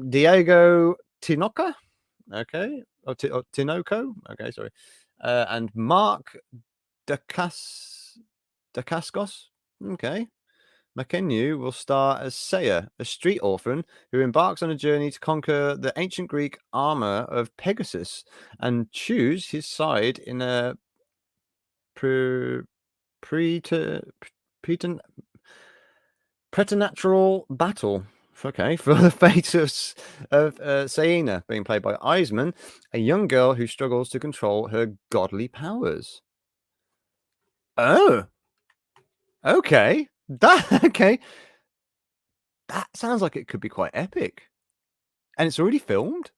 Diego Tinoco. Okay. Tinoco. Okay, sorry. And Mark Dacascos. Okay. Makenyu will star as Seiya, a street orphan who embarks on a journey to conquer the ancient Greek armor of Pegasus and choose his side in a preternatural battle Okay, for the fate of Saina, being played by Eisman, a young girl who struggles to control her godly powers. Oh, okay. Okay. That sounds like it could be quite epic. And it's already filmed.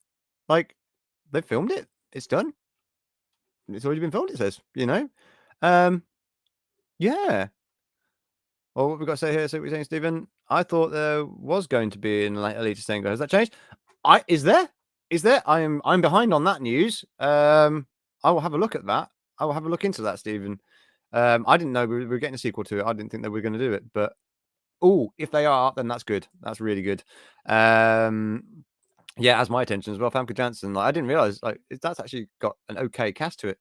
Like, they filmed it. It's done. It's already been filmed, it says, Yeah. Well, what we've got to say here, so what you're saying, Stephen. I thought there was going to be an Elite Stango. Has that changed? Is there? Is there? I'm behind on that news. I will have a look at that. I will have a look into that, Stephen. I didn't know we were getting a sequel to it. I didn't think they were going to do it, but if they are, then that's good. That's really good. Yeah, has my attention as well. Famke Janssen. Like, I didn't realize that's actually got an okay cast to it.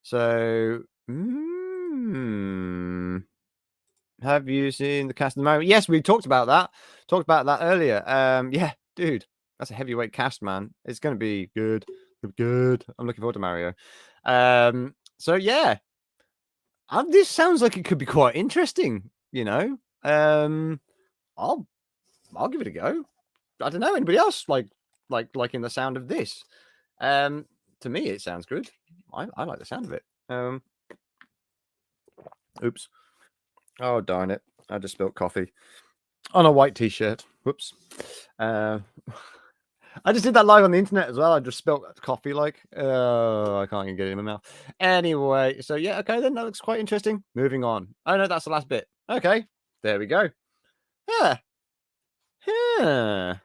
So, have you seen the cast of the moment? Yes, we talked about that. Talked about that earlier. Yeah, dude, that's a heavyweight cast, man. It's going to be good. Good. I'm looking forward to Mario. So yeah, this sounds like it could be quite interesting. I'll give it a go. I don't know anybody else liking the sound of this. To me, it sounds good. I like the sound of it. Oops. Oh, darn it. I just spilled coffee on a white t-shirt. Whoops. I just did that live on the internet as well. I just spilled coffee I can't even get it in my mouth. Anyway, so yeah, okay, then that looks quite interesting. Moving on. Oh, no, that's the last bit. Okay, there we go. Yeah. Yeah.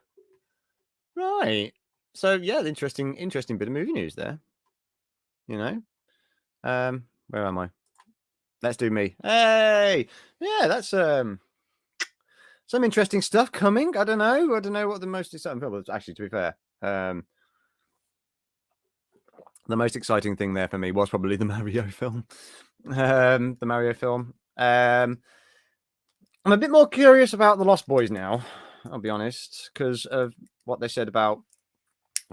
Right. So yeah, interesting bit of movie news there. Where am I? Let's do me. Hey! Yeah, that's some interesting stuff coming. I don't know what the most exciting film was. Actually, to be fair, the most exciting thing there for me was probably the Mario film. I'm a bit more curious about the Lost Boys now, I'll be honest, because of what they said about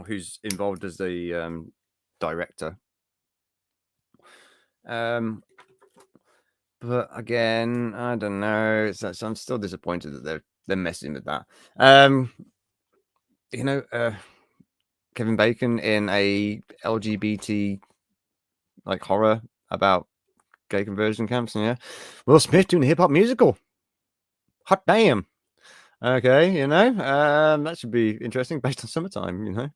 who's involved as the director. But again, I don't know. I'm still disappointed that they're messing with that. Kevin Bacon in a LGBT horror about gay conversion camps, and yeah, Will Smith doing a hip hop musical. Hot damn. Okay, that should be interesting based on Summertime.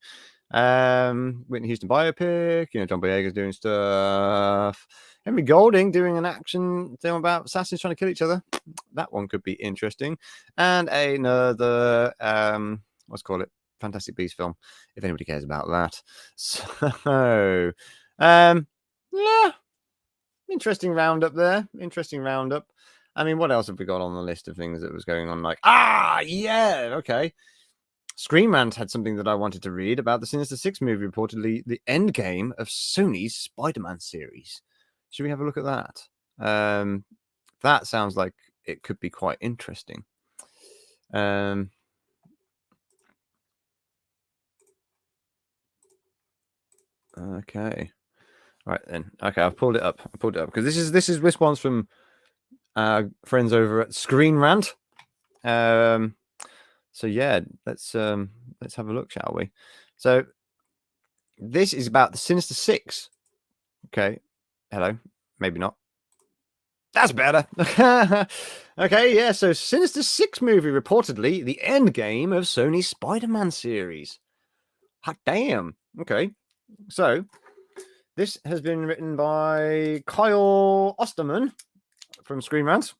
Whitney Houston biopic, John Boyega's doing stuff. Henry Golding doing an action film about assassins trying to kill each other. That one could be interesting. And another, let's call it Fantastic Beasts film, if anybody cares about that. So, yeah, interesting roundup there. Interesting roundup. I mean, what else have we got on the list of things that was going on? Yeah, okay. Screen Rant had something that I wanted to read about the Sinister Six movie, reportedly the end game of Sony's Spider-Man series. Should we have a look at that? That sounds like it could be quite interesting. Okay. Right then. Okay, I've pulled it up. Because this is response from friends over at Screen Rant. So yeah, let's have a look, shall we? So this is about the Sinister Six. Okay. Hello. Maybe not. That's better. Okay, yeah. So Sinister Six movie, reportedly the end game of Sony's Spider-Man series. Hot damn. Okay. So this has been written by Kyle Osterman from Screen Rant.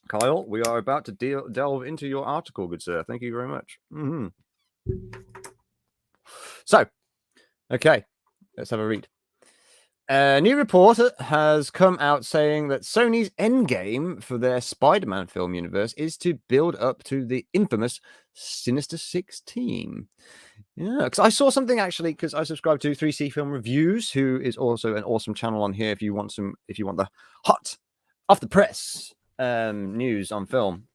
Kyle, we are about to delve into your article, good sir. Thank you very much. So, okay, let's have a read. A new report has come out saying that Sony's endgame for their Spider-Man film universe is to build up to the infamous Sinister Six team. Yeah, because I saw something actually, because I subscribe to 3C Film Reviews, who is also an awesome channel on here. If you want the hot off the press news on film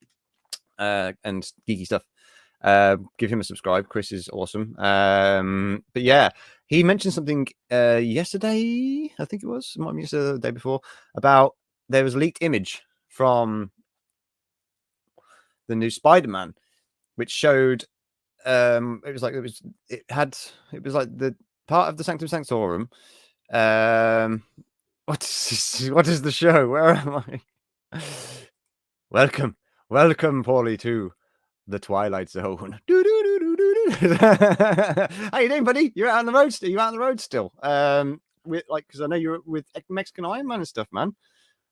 and geeky stuff, give him a subscribe. Chris is awesome. But yeah, he mentioned something yesterday, I think it was, might be yesterday or the day before, about there was a leaked image from the new Spider-Man which showed it was like the part of the Sanctum Sanctorum. What is the show? Where am I? Welcome, Paulie, to the Twilight Zone. How you doing, buddy? You're out on the road still. You out on the road still? Because I know you're with Mexican Iron Man and stuff, man.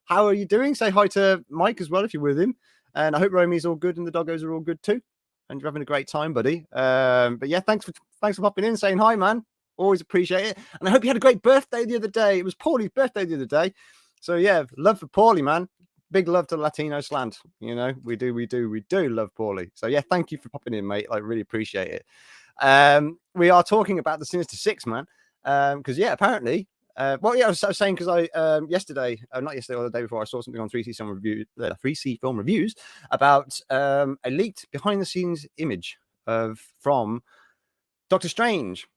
How are you doing? Say hi to Mike as well if you're with him. And I hope Romy's all good and the doggos are all good too. And you're having a great time, buddy. But yeah, thanks for popping in, saying hi, man. Always appreciate it. And I hope you had a great birthday the other day. It was Paulie's birthday the other day. So yeah, love for Paulie, man. Big love to Latino slant. You know, we do love Paulie. So yeah, thank you for popping in, mate. I really appreciate it. We are talking about the Sinister Six, man. Because yeah, apparently, I was saying because I yesterday, not yesterday or the day before, I saw something on 3C Film Reviews about a leaked behind the scenes image from Doctor Strange.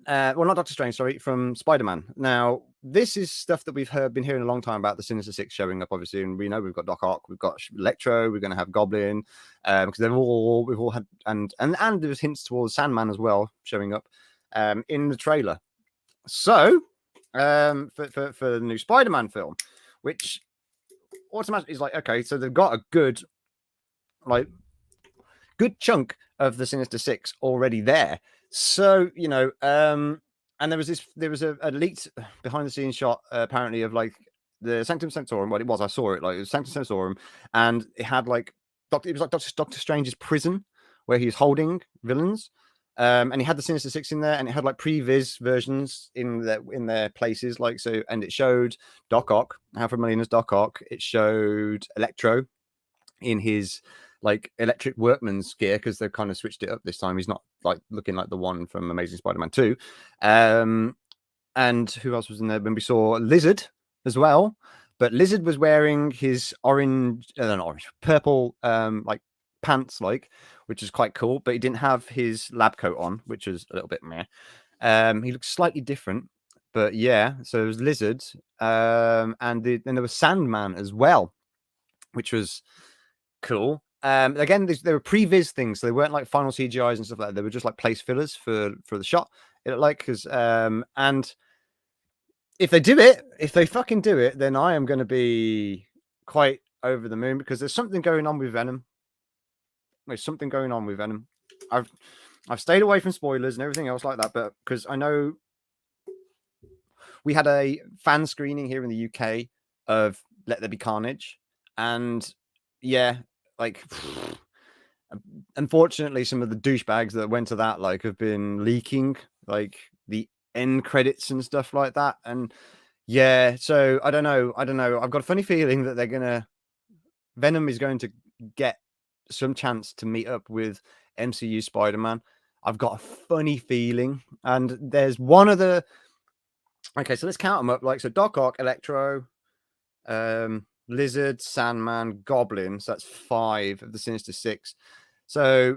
Not Doctor Strange, sorry, from Spider-Man. Now, this is stuff that we've been hearing a long time about the Sinister Six showing up, obviously, and we know we've got Doc Ock, we've got Electro, we're going to have Goblin, because we've all had, and there was hints towards Sandman as well showing up in the trailer. So, for the new Spider-Man film, which automatically is like, okay, so they've got a good chunk of the Sinister Six already there. So, you know, and there was a leaked behind the scenes shot apparently of like the Sanctum Sanctorum. What it was, I saw it, like it was Sanctum Sanctorum, and it had like it was like Doctor Strange's prison where he was holding villains. And he had the Sinister Six in there, and it had like previs versions in their places, like so. And it showed Doc Ock, Alfred Molina's Doc Ock. It showed Electro in his like electric workman's gear because they've kind of switched it up this time. He's not like looking like the one from Amazing Spider-Man 2. And who else was in there? When we saw Lizard as well, but Lizard was wearing his purple like pants, which is quite cool, but he didn't have his lab coat on, which was a little bit meh. He looks slightly different, but yeah, so it was Lizard, and then there was Sandman as well, which was cool. Again, they were previs things, so they weren't like final CGIs and stuff like that. They were just like place fillers for the shot. It looked like, because and if they fucking do it, then I am going to be quite over the moon, because there's something going on with Venom. There's something going on with Venom. I've stayed away from spoilers and everything else like that, but because I know we had a fan screening here in the UK of Let There Be Carnage, and yeah, like unfortunately some of the douchebags that went to that like have been leaking like the end credits and stuff like that, and yeah, so I don't know. I've got a funny feeling that Venom is going to get some chance to meet up with MCU Spider-Man. I've got a funny feeling, and there's one of the okay, so let's count them up. Like, so Doc Ock, Electro, Lizard, Sandman, Goblin. So that's 5 of the Sinister Six. So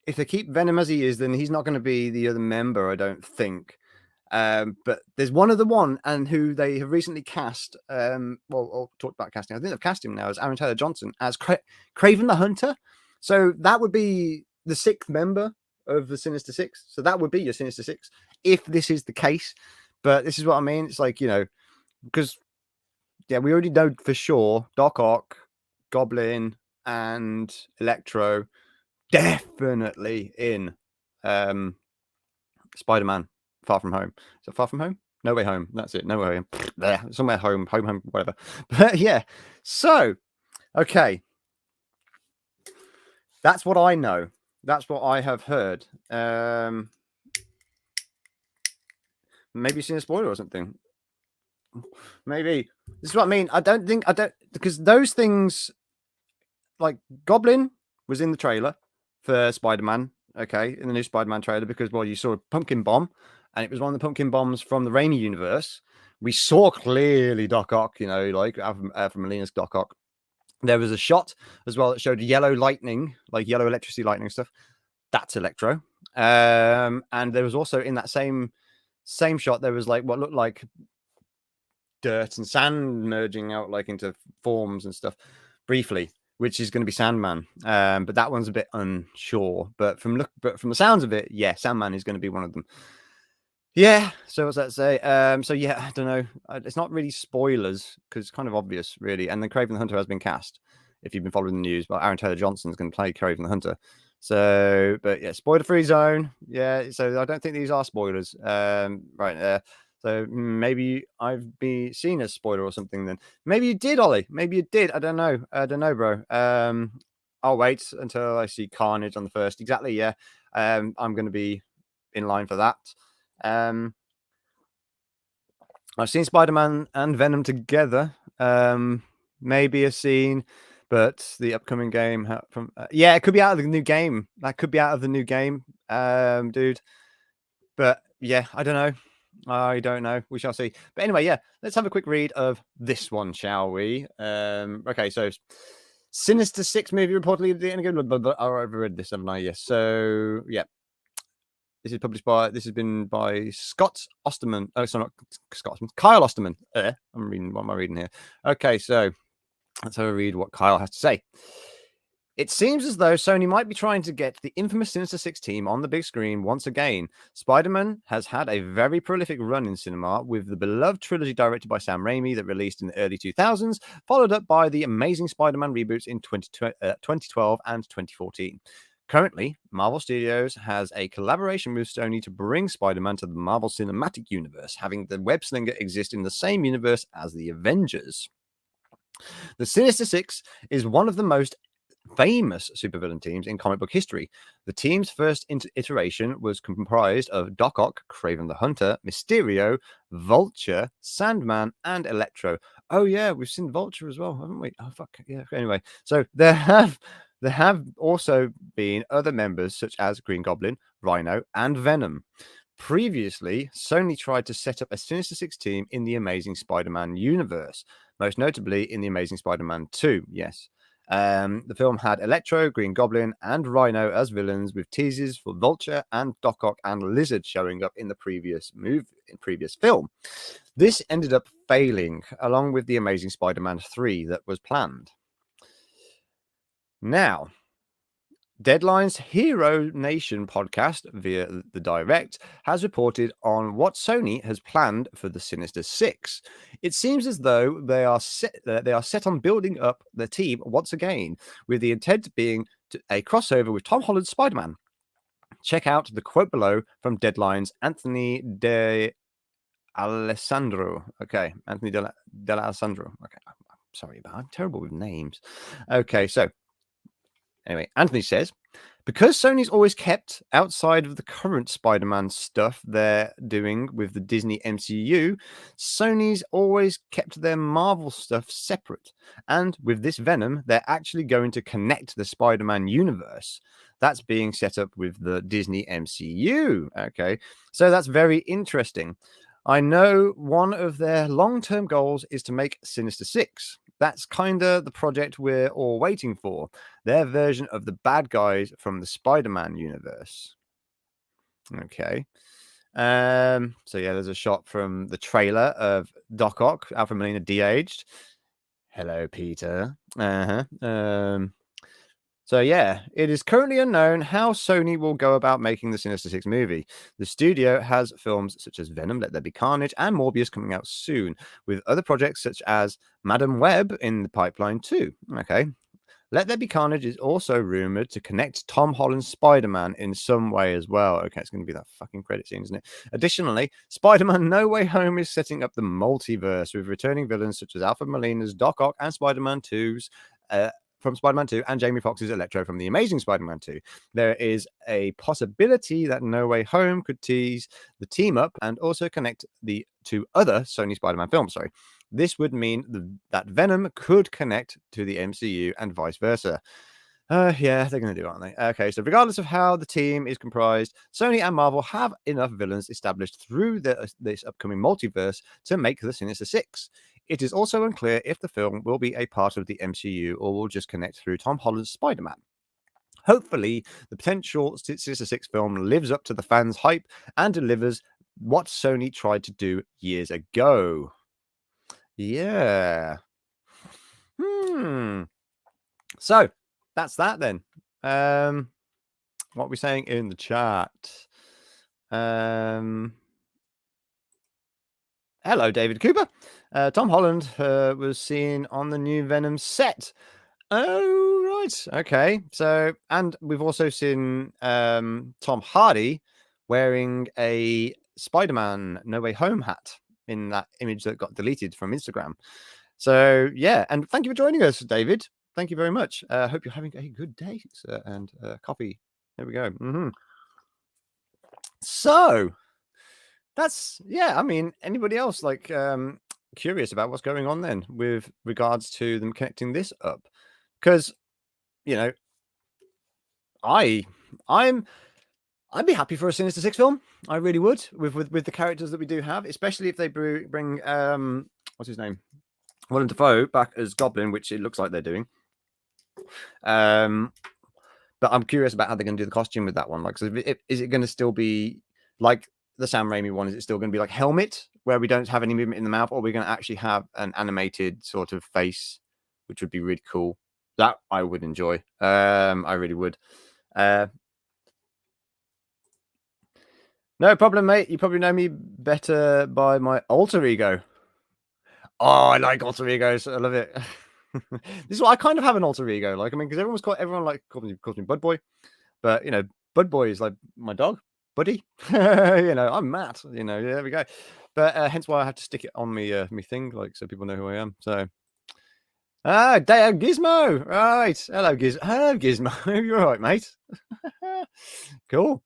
if they keep Venom as he is, then he's not going to be the other member, I don't think. But there's one other one, and who they have recently cast. Or talked about casting. I think they've cast him now as Aaron Taylor Johnson as Kraven the Hunter. So that would be the 6th member of the Sinister Six. So that would be your Sinister Six if this is the case. But this is what I mean. It's like, you know, because yeah, we already know for sure Doc Ock, Goblin, and Electro definitely in Spider-Man Far From Home. Is it Far From Home? No Way Home. That's it. No Way Home. There. Somewhere home, whatever. But yeah. So, okay. That's what I know. That's what I have heard. Maybe seen a spoiler or something. Maybe. This is what I mean. I don't because those things, like Goblin was in the trailer for Spider-Man, okay, in the new Spider-Man trailer, because, well, you saw a pumpkin bomb, and it was one of the pumpkin bombs from the Raimi universe. We saw clearly Doc Ock, you know, like from Molina's Doc Ock. There was a shot as well that showed yellow lightning, like yellow electricity lightning stuff. That's Electro. And there was also in that same shot, there was like what looked like dirt and sand merging out like into forms and stuff briefly. which is going to be Sandman. But that one's a bit unsure. But from the sounds of it, yeah, Sandman is going to be one of them. Yeah. So what's that say? So yeah, I don't know. It's not really spoilers because it's kind of obvious, really. And then Kraven the Hunter has been cast. If you've been following the news, but Aaron Taylor Johnson's going to play Kraven the Hunter. So, but yeah, spoiler-free zone. Yeah. So I don't think these are spoilers. Right there. So maybe I've been seen a spoiler or something. Then maybe you did, Ollie. Maybe you did. I don't know. I don't know, bro. I'll wait until I see Carnage on the 1st. Exactly. Yeah. I'm going to be in line for that. I've seen Spider-Man and Venom together. Maybe a scene, but the upcoming game from yeah, it could be out of the new game. That could be out of the new game, dude. But yeah, I don't know. I don't know. We shall see. But anyway, yeah, let's have a quick read of this one, shall we? Okay, so Sinister Six movie reportedly. I've read this, haven't I? Yes. So yeah, this is published by. This has been by Scott Osterman. Oh, sorry, not Scott Osterman. Kyle Osterman. I'm reading. What am I reading here? Okay, so let's have a read what Kyle has to say. It seems as though Sony might be trying to get the infamous Sinister Six team on the big screen once again. Spider-Man has had a very prolific run in cinema, with the beloved trilogy directed by Sam Raimi that released in the early 2000s, followed up by the Amazing Spider-Man reboots in 2012 and 2014. Currently, Marvel Studios has a collaboration with Sony to bring Spider-Man to the Marvel Cinematic Universe, having the web slinger exist in the same universe as the Avengers. The Sinister Six is one of the most famous supervillain teams in comic book history. The team's first iteration was comprised of Doc Ock, Kraven the Hunter, Mysterio, Vulture, Sandman, and Electro. Oh yeah, we've seen Vulture as well, haven't we? Oh fuck yeah. Anyway, so there have also been other members such as Green Goblin, Rhino, and Venom. Previously, Sony tried to set up a Sinister Six team in the Amazing Spider-Man universe, most notably in the Amazing Spider-Man 2. Yes. The film had Electro, Green Goblin, and Rhino as villains, with teases for Vulture and Doc Ock and Lizard showing up in the previous film. This ended up failing, along with the Amazing Spider-Man 3 that was planned. Now, Deadline's Hero Nation podcast, via The Direct, has reported on what Sony has planned for the Sinister Six. It seems as though they are set on building up the team once again, with the intent being a crossover with Tom Holland's Spider-Man. Check out the quote below from Deadline's Anthony De Alessandro. Okay, Anthony De Alessandro. Okay, I'm sorry, but I'm terrible with names. Okay, so anyway, Anthony says, because Sony's always kept outside of the current Spider-Man stuff they're doing with the Disney MCU, Sony's always kept their Marvel stuff separate. And with this Venom, they're actually going to connect the Spider-Man universe. That's being set up with the Disney MCU. Okay, so that's very interesting. I know one of their long-term goals is to make Sinister Six. That's kind of the project we're all waiting for. Their version of the bad guys from the Spider-Man universe. Okay. So yeah, there's a shot from the trailer of Doc Ock, Alfred Molina de-aged. Hello, Peter. So yeah, it is currently unknown how Sony will go about making the Sinister Six movie. The studio has films such as Venom, Let There Be Carnage, and Morbius coming out soon, with other projects such as Madam Web in the pipeline too. Okay. Let There Be Carnage is also rumored to connect Tom Holland's Spider-Man in some way as well. Okay, it's going to be that fucking credit scene, isn't it? Additionally, Spider-Man No Way Home is setting up the multiverse with returning villains such as Alfred Molina's Doc Ock and Spider-Man 2's from Spider-Man 2 and Jamie Foxx's Electro from the Amazing Spider-Man 2. There is a possibility that No Way Home could tease the team up and also connect the two other Sony Spider-Man films. This would mean that Venom could connect to the MCU and vice versa. Yeah, they're going to do, aren't they? Okay, so regardless of how the team is comprised, Sony and Marvel have enough villains established through this upcoming multiverse to make the Sinister Six. It is also unclear if the film will be a part of the MCU or will just connect through Tom Holland's Spider-Man. Hopefully, the potential Sinister Six film lives up to the fans' hype and delivers what Sony tried to do years ago. Yeah. So that's that then. What are we saying in the chat? Hello, David Cooper. Tom Holland was seen on the new Venom set. Oh, right. Okay. So, and we've also seen Tom Hardy wearing a Spider-Man No Way Home hat in that image that got deleted from Instagram. So, yeah. And thank you for joining us, David. Thank you very much. Hope you're having a good day, sir. And coffee. There we go. So, that's, yeah. I mean, anybody else like curious about what's going on then with regards to them connecting this up? Because, you know, I'd be happy for a Sinister Six film. I really would, with the characters that we do have, especially if they bring what's his name, Willem Dafoe back as Goblin, which it looks like they're doing. But I'm curious about how they're going to do the costume with that one. Like, so is it going to still be like the Sam Raimi one? Is it still going to be like helmet, where we don't have any movement in the mouth, or are we going to actually have an animated sort of face, which would be really cool? That I would enjoy. I really would. No problem, mate. You probably know me better by my alter ego. Oh, I like alter egos. I love it. This is why I kind of have an alter ego. Like, I mean, because everyone like calls me Bud Boy, but you know, Bud Boy is like my dog, Buddy. You know, I'm Matt. You know, yeah, there we go. But hence why I have to stick it on me me thing, like so people know who I am. So. Gizmo. Right. Hello, Gizmo. You're all right, mate. Cool.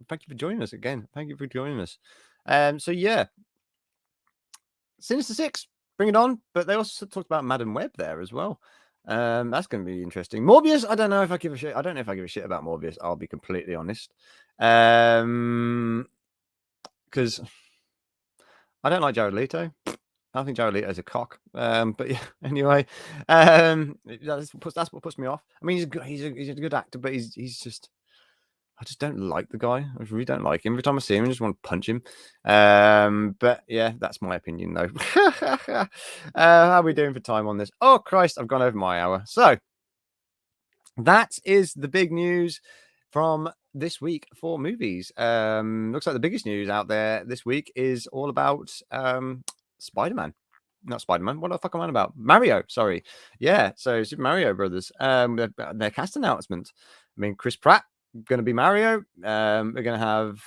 Thank you for joining us again. Thank you for joining us. So yeah, Sinister Six, bring it on. But they also talked about Madam Web there as well. That's going to be interesting. Morbius, I don't know if I give a shit. I don't know if I give a shit about Morbius. I'll be completely honest. Because I don't like Jared Leto. I think Jared Leto is a cock. But yeah, anyway, that's what puts me off. I mean, he's a good actor, but he's just. I just don't like the guy. I really don't like him. Every time I see him, I just want to punch him. But yeah, that's my opinion, though. How are we doing for time on this? Oh, Christ, I've gone over my hour. So that is the big news from this week for movies. Looks like the biggest news out there this week is all about Spider-Man. Not Spider-Man. What the fuck am I on about? Mario. Sorry. Yeah. So Super Mario Brothers. Their cast announcement. I mean, Chris Pratt going to be Mario. We're going to have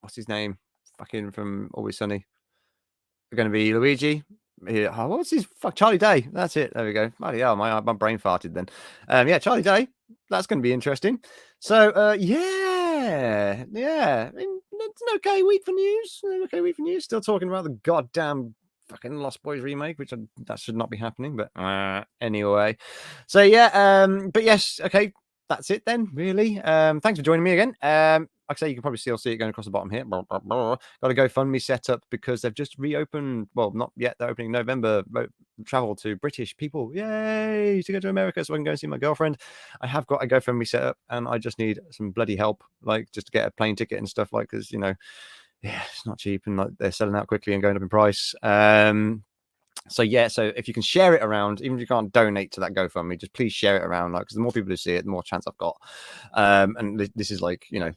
what's his name? Fucking from Always Sunny. We're going to be Luigi. What's his fuck? Charlie Day. That's it. There we go. Bloody hell, my brain farted then. Yeah, Charlie Day. That's going to be interesting. So yeah. I mean, it's an okay week for news. Still talking about the goddamn fucking Lost Boys remake, which that should not be happening. But anyway, so yeah. But yes, okay. That's it then, really. Thanks for joining me again. Like I say, you can probably still see it going across the bottom here. Got a GoFundMe set up because they've just reopened. Well, not yet. They're opening November. Travel to British people. Yay! To go to America so I can go and see my girlfriend. I have got a GoFundMe set up and I just need some bloody help, like just to get a plane ticket and stuff, like, because, you know, yeah, it's not cheap and like they're selling out quickly and going up in price. So yeah, so if you can share it around, even if you can't donate to that GoFundMe, just please share it around, like, because the more people who see it, the more chance I've got. And this is like, you know,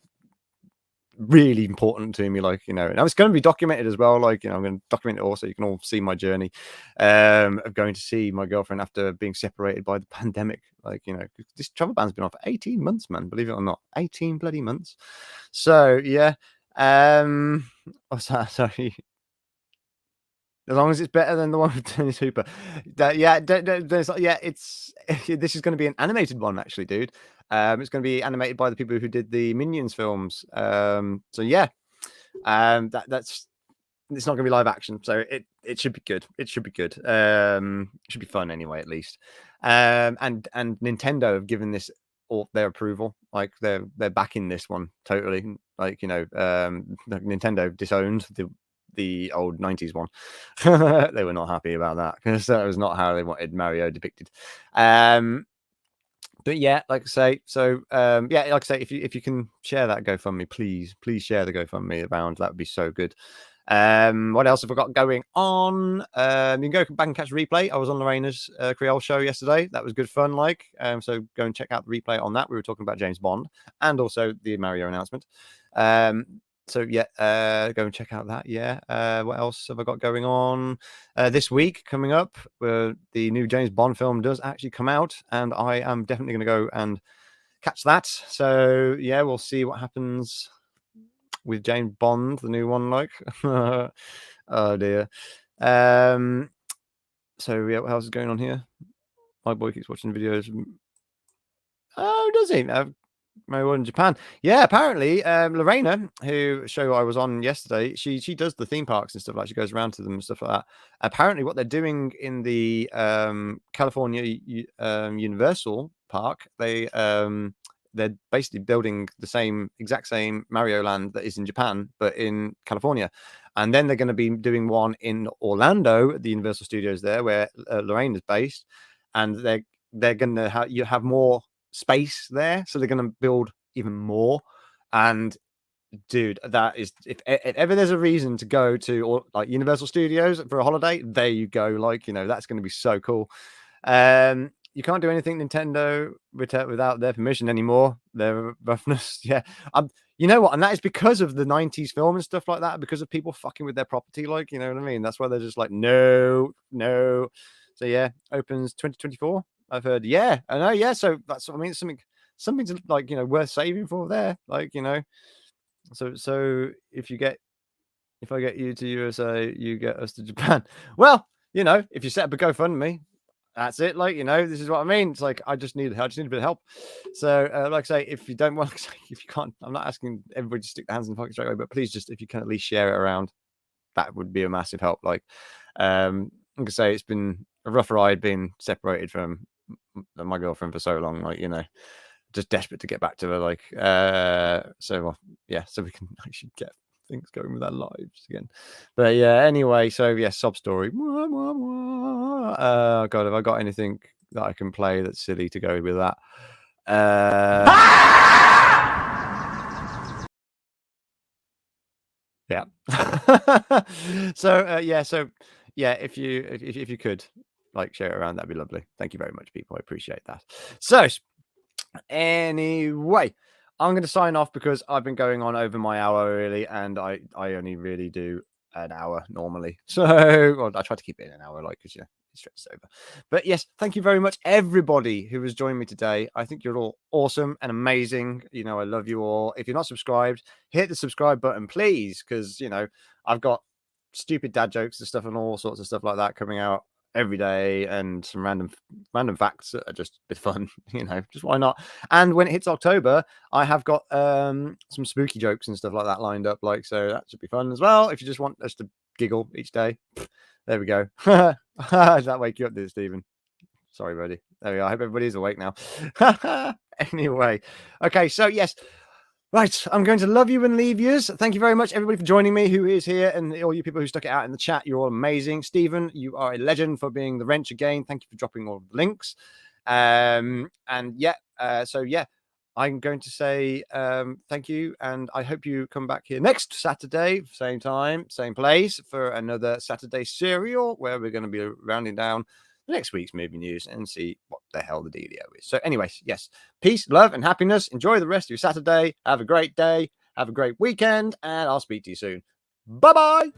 really important to me, like, you know, and it's going to be documented as well, like, you know, I'm going to document it also, you can all see my journey of going to see my girlfriend after being separated by the pandemic. Like, you know, this travel ban's been on for 18 months, man, believe it or not, 18 bloody months. So yeah, sorry. As long as it's better than the one with Dennis Hooper. It's this is going to be an animated one, actually, dude. It's going to be animated by the people who did the Minions films. So yeah, that's it's not going to be live action, so it should be good. It should be good. It should be fun anyway, at least. And Nintendo have given this all their approval, like they're backing this one totally. Like, you know, Nintendo disowned the old 90s one. They were not happy about that because that was not how they wanted Mario depicted. But yeah, like I say, so yeah, like I say, if you can share that GoFundMe, please share the GoFundMe around. That would be so good. What else have we got going on? You can go back and catch replay. I was on Lorena's Creole show yesterday. That was good fun. So go and check out the replay on that. We were talking about James Bond and also the Mario announcement. So yeah, go and check out that. Yeah. What else have I got going on this week? Coming up, the new James Bond film does actually come out, and I am definitely going to go and catch that. So yeah, we'll see what happens with James Bond, the new one. Oh dear. So yeah, what else is going on here? My boy keeps watching videos. Oh, does he? My one in Japan. Yeah, apparently, Lorena, who show I was on yesterday, she does the theme parks and stuff. Like, she goes around to them and stuff like that. Apparently, what they're doing in the California Universal Park, they're basically building the exact same Mario Land that is in Japan, but in California. And then they're going to be doing one in Orlando at the Universal Studios there, where Lorraine is based, and they're going to have more space there, so they're going to build even more. And dude, that is, if ever there's a reason to go to or like Universal Studios for a holiday, there you go. That's going to be so cool. You can't do anything Nintendo without their permission anymore. Their roughness. Yeah. You know what? And that is because of the 90s film and stuff like that, because of people fucking with their property. You know what I mean? That's why they're just like, no. So yeah, opens 2024. I've heard. Yeah, I know. Yeah. So that's what I mean. Something to worth saving for there. So if I get you to USA, you get us to Japan. Well, if you set up a GoFundMe, that's it. This is what I mean. It's like I just need a bit of help. So, like I say, if you don't want, if you can't, I'm not asking everybody to stick their hands in the pocket straight away, but please just, if you can at least share it around, that would be a massive help. Like I say, it's been a rough ride being separated from my girlfriend for so long. Just desperate to get back to her. So we can actually get things going with our lives again. But yeah, anyway, so yeah, sob story. God, have I got anything that I can play that's silly to go with that? Yeah. So yeah, if you could share it around, that'd be lovely. Thank you very much, people. I appreciate that. So anyway, I'm going to sign off because I've been going on over my hour really, and I only really do an hour normally. So I try to keep it in an hour, because it stretches over. But yes, thank you very much, everybody who has joined me today. I think you're all awesome and amazing. I love you all. If you're not subscribed, hit the subscribe button, please, because I've got stupid dad jokes and stuff and all sorts of stuff like that coming out every day, and some random facts that are just a bit fun. Just why not? And when it hits October, I have got some spooky jokes and stuff like that lined up, so that should be fun as well. If you just want us to giggle each day, there we go. Does that wake you up, there, Stephen? Sorry, buddy. There we go. I hope everybody's awake now. Anyway, okay, so yes. Right, I'm going to love you and leave yous. Thank you very much, everybody, for joining me who is here, and all you people who stuck it out in the chat. You're all amazing. Stephen, you are a legend for being the wrench again. Thank you for dropping all of the links. And yeah, I'm going to say thank you, and I hope you come back here next Saturday, same time, same place, for another Saturday serial where we're going to be rounding down next week's movie news and see what the hell the dealio is. So anyways, yes, peace, love, and happiness. Enjoy the rest of your Saturday. Have a great day. Have a great weekend, and I'll speak to you soon. Bye-bye.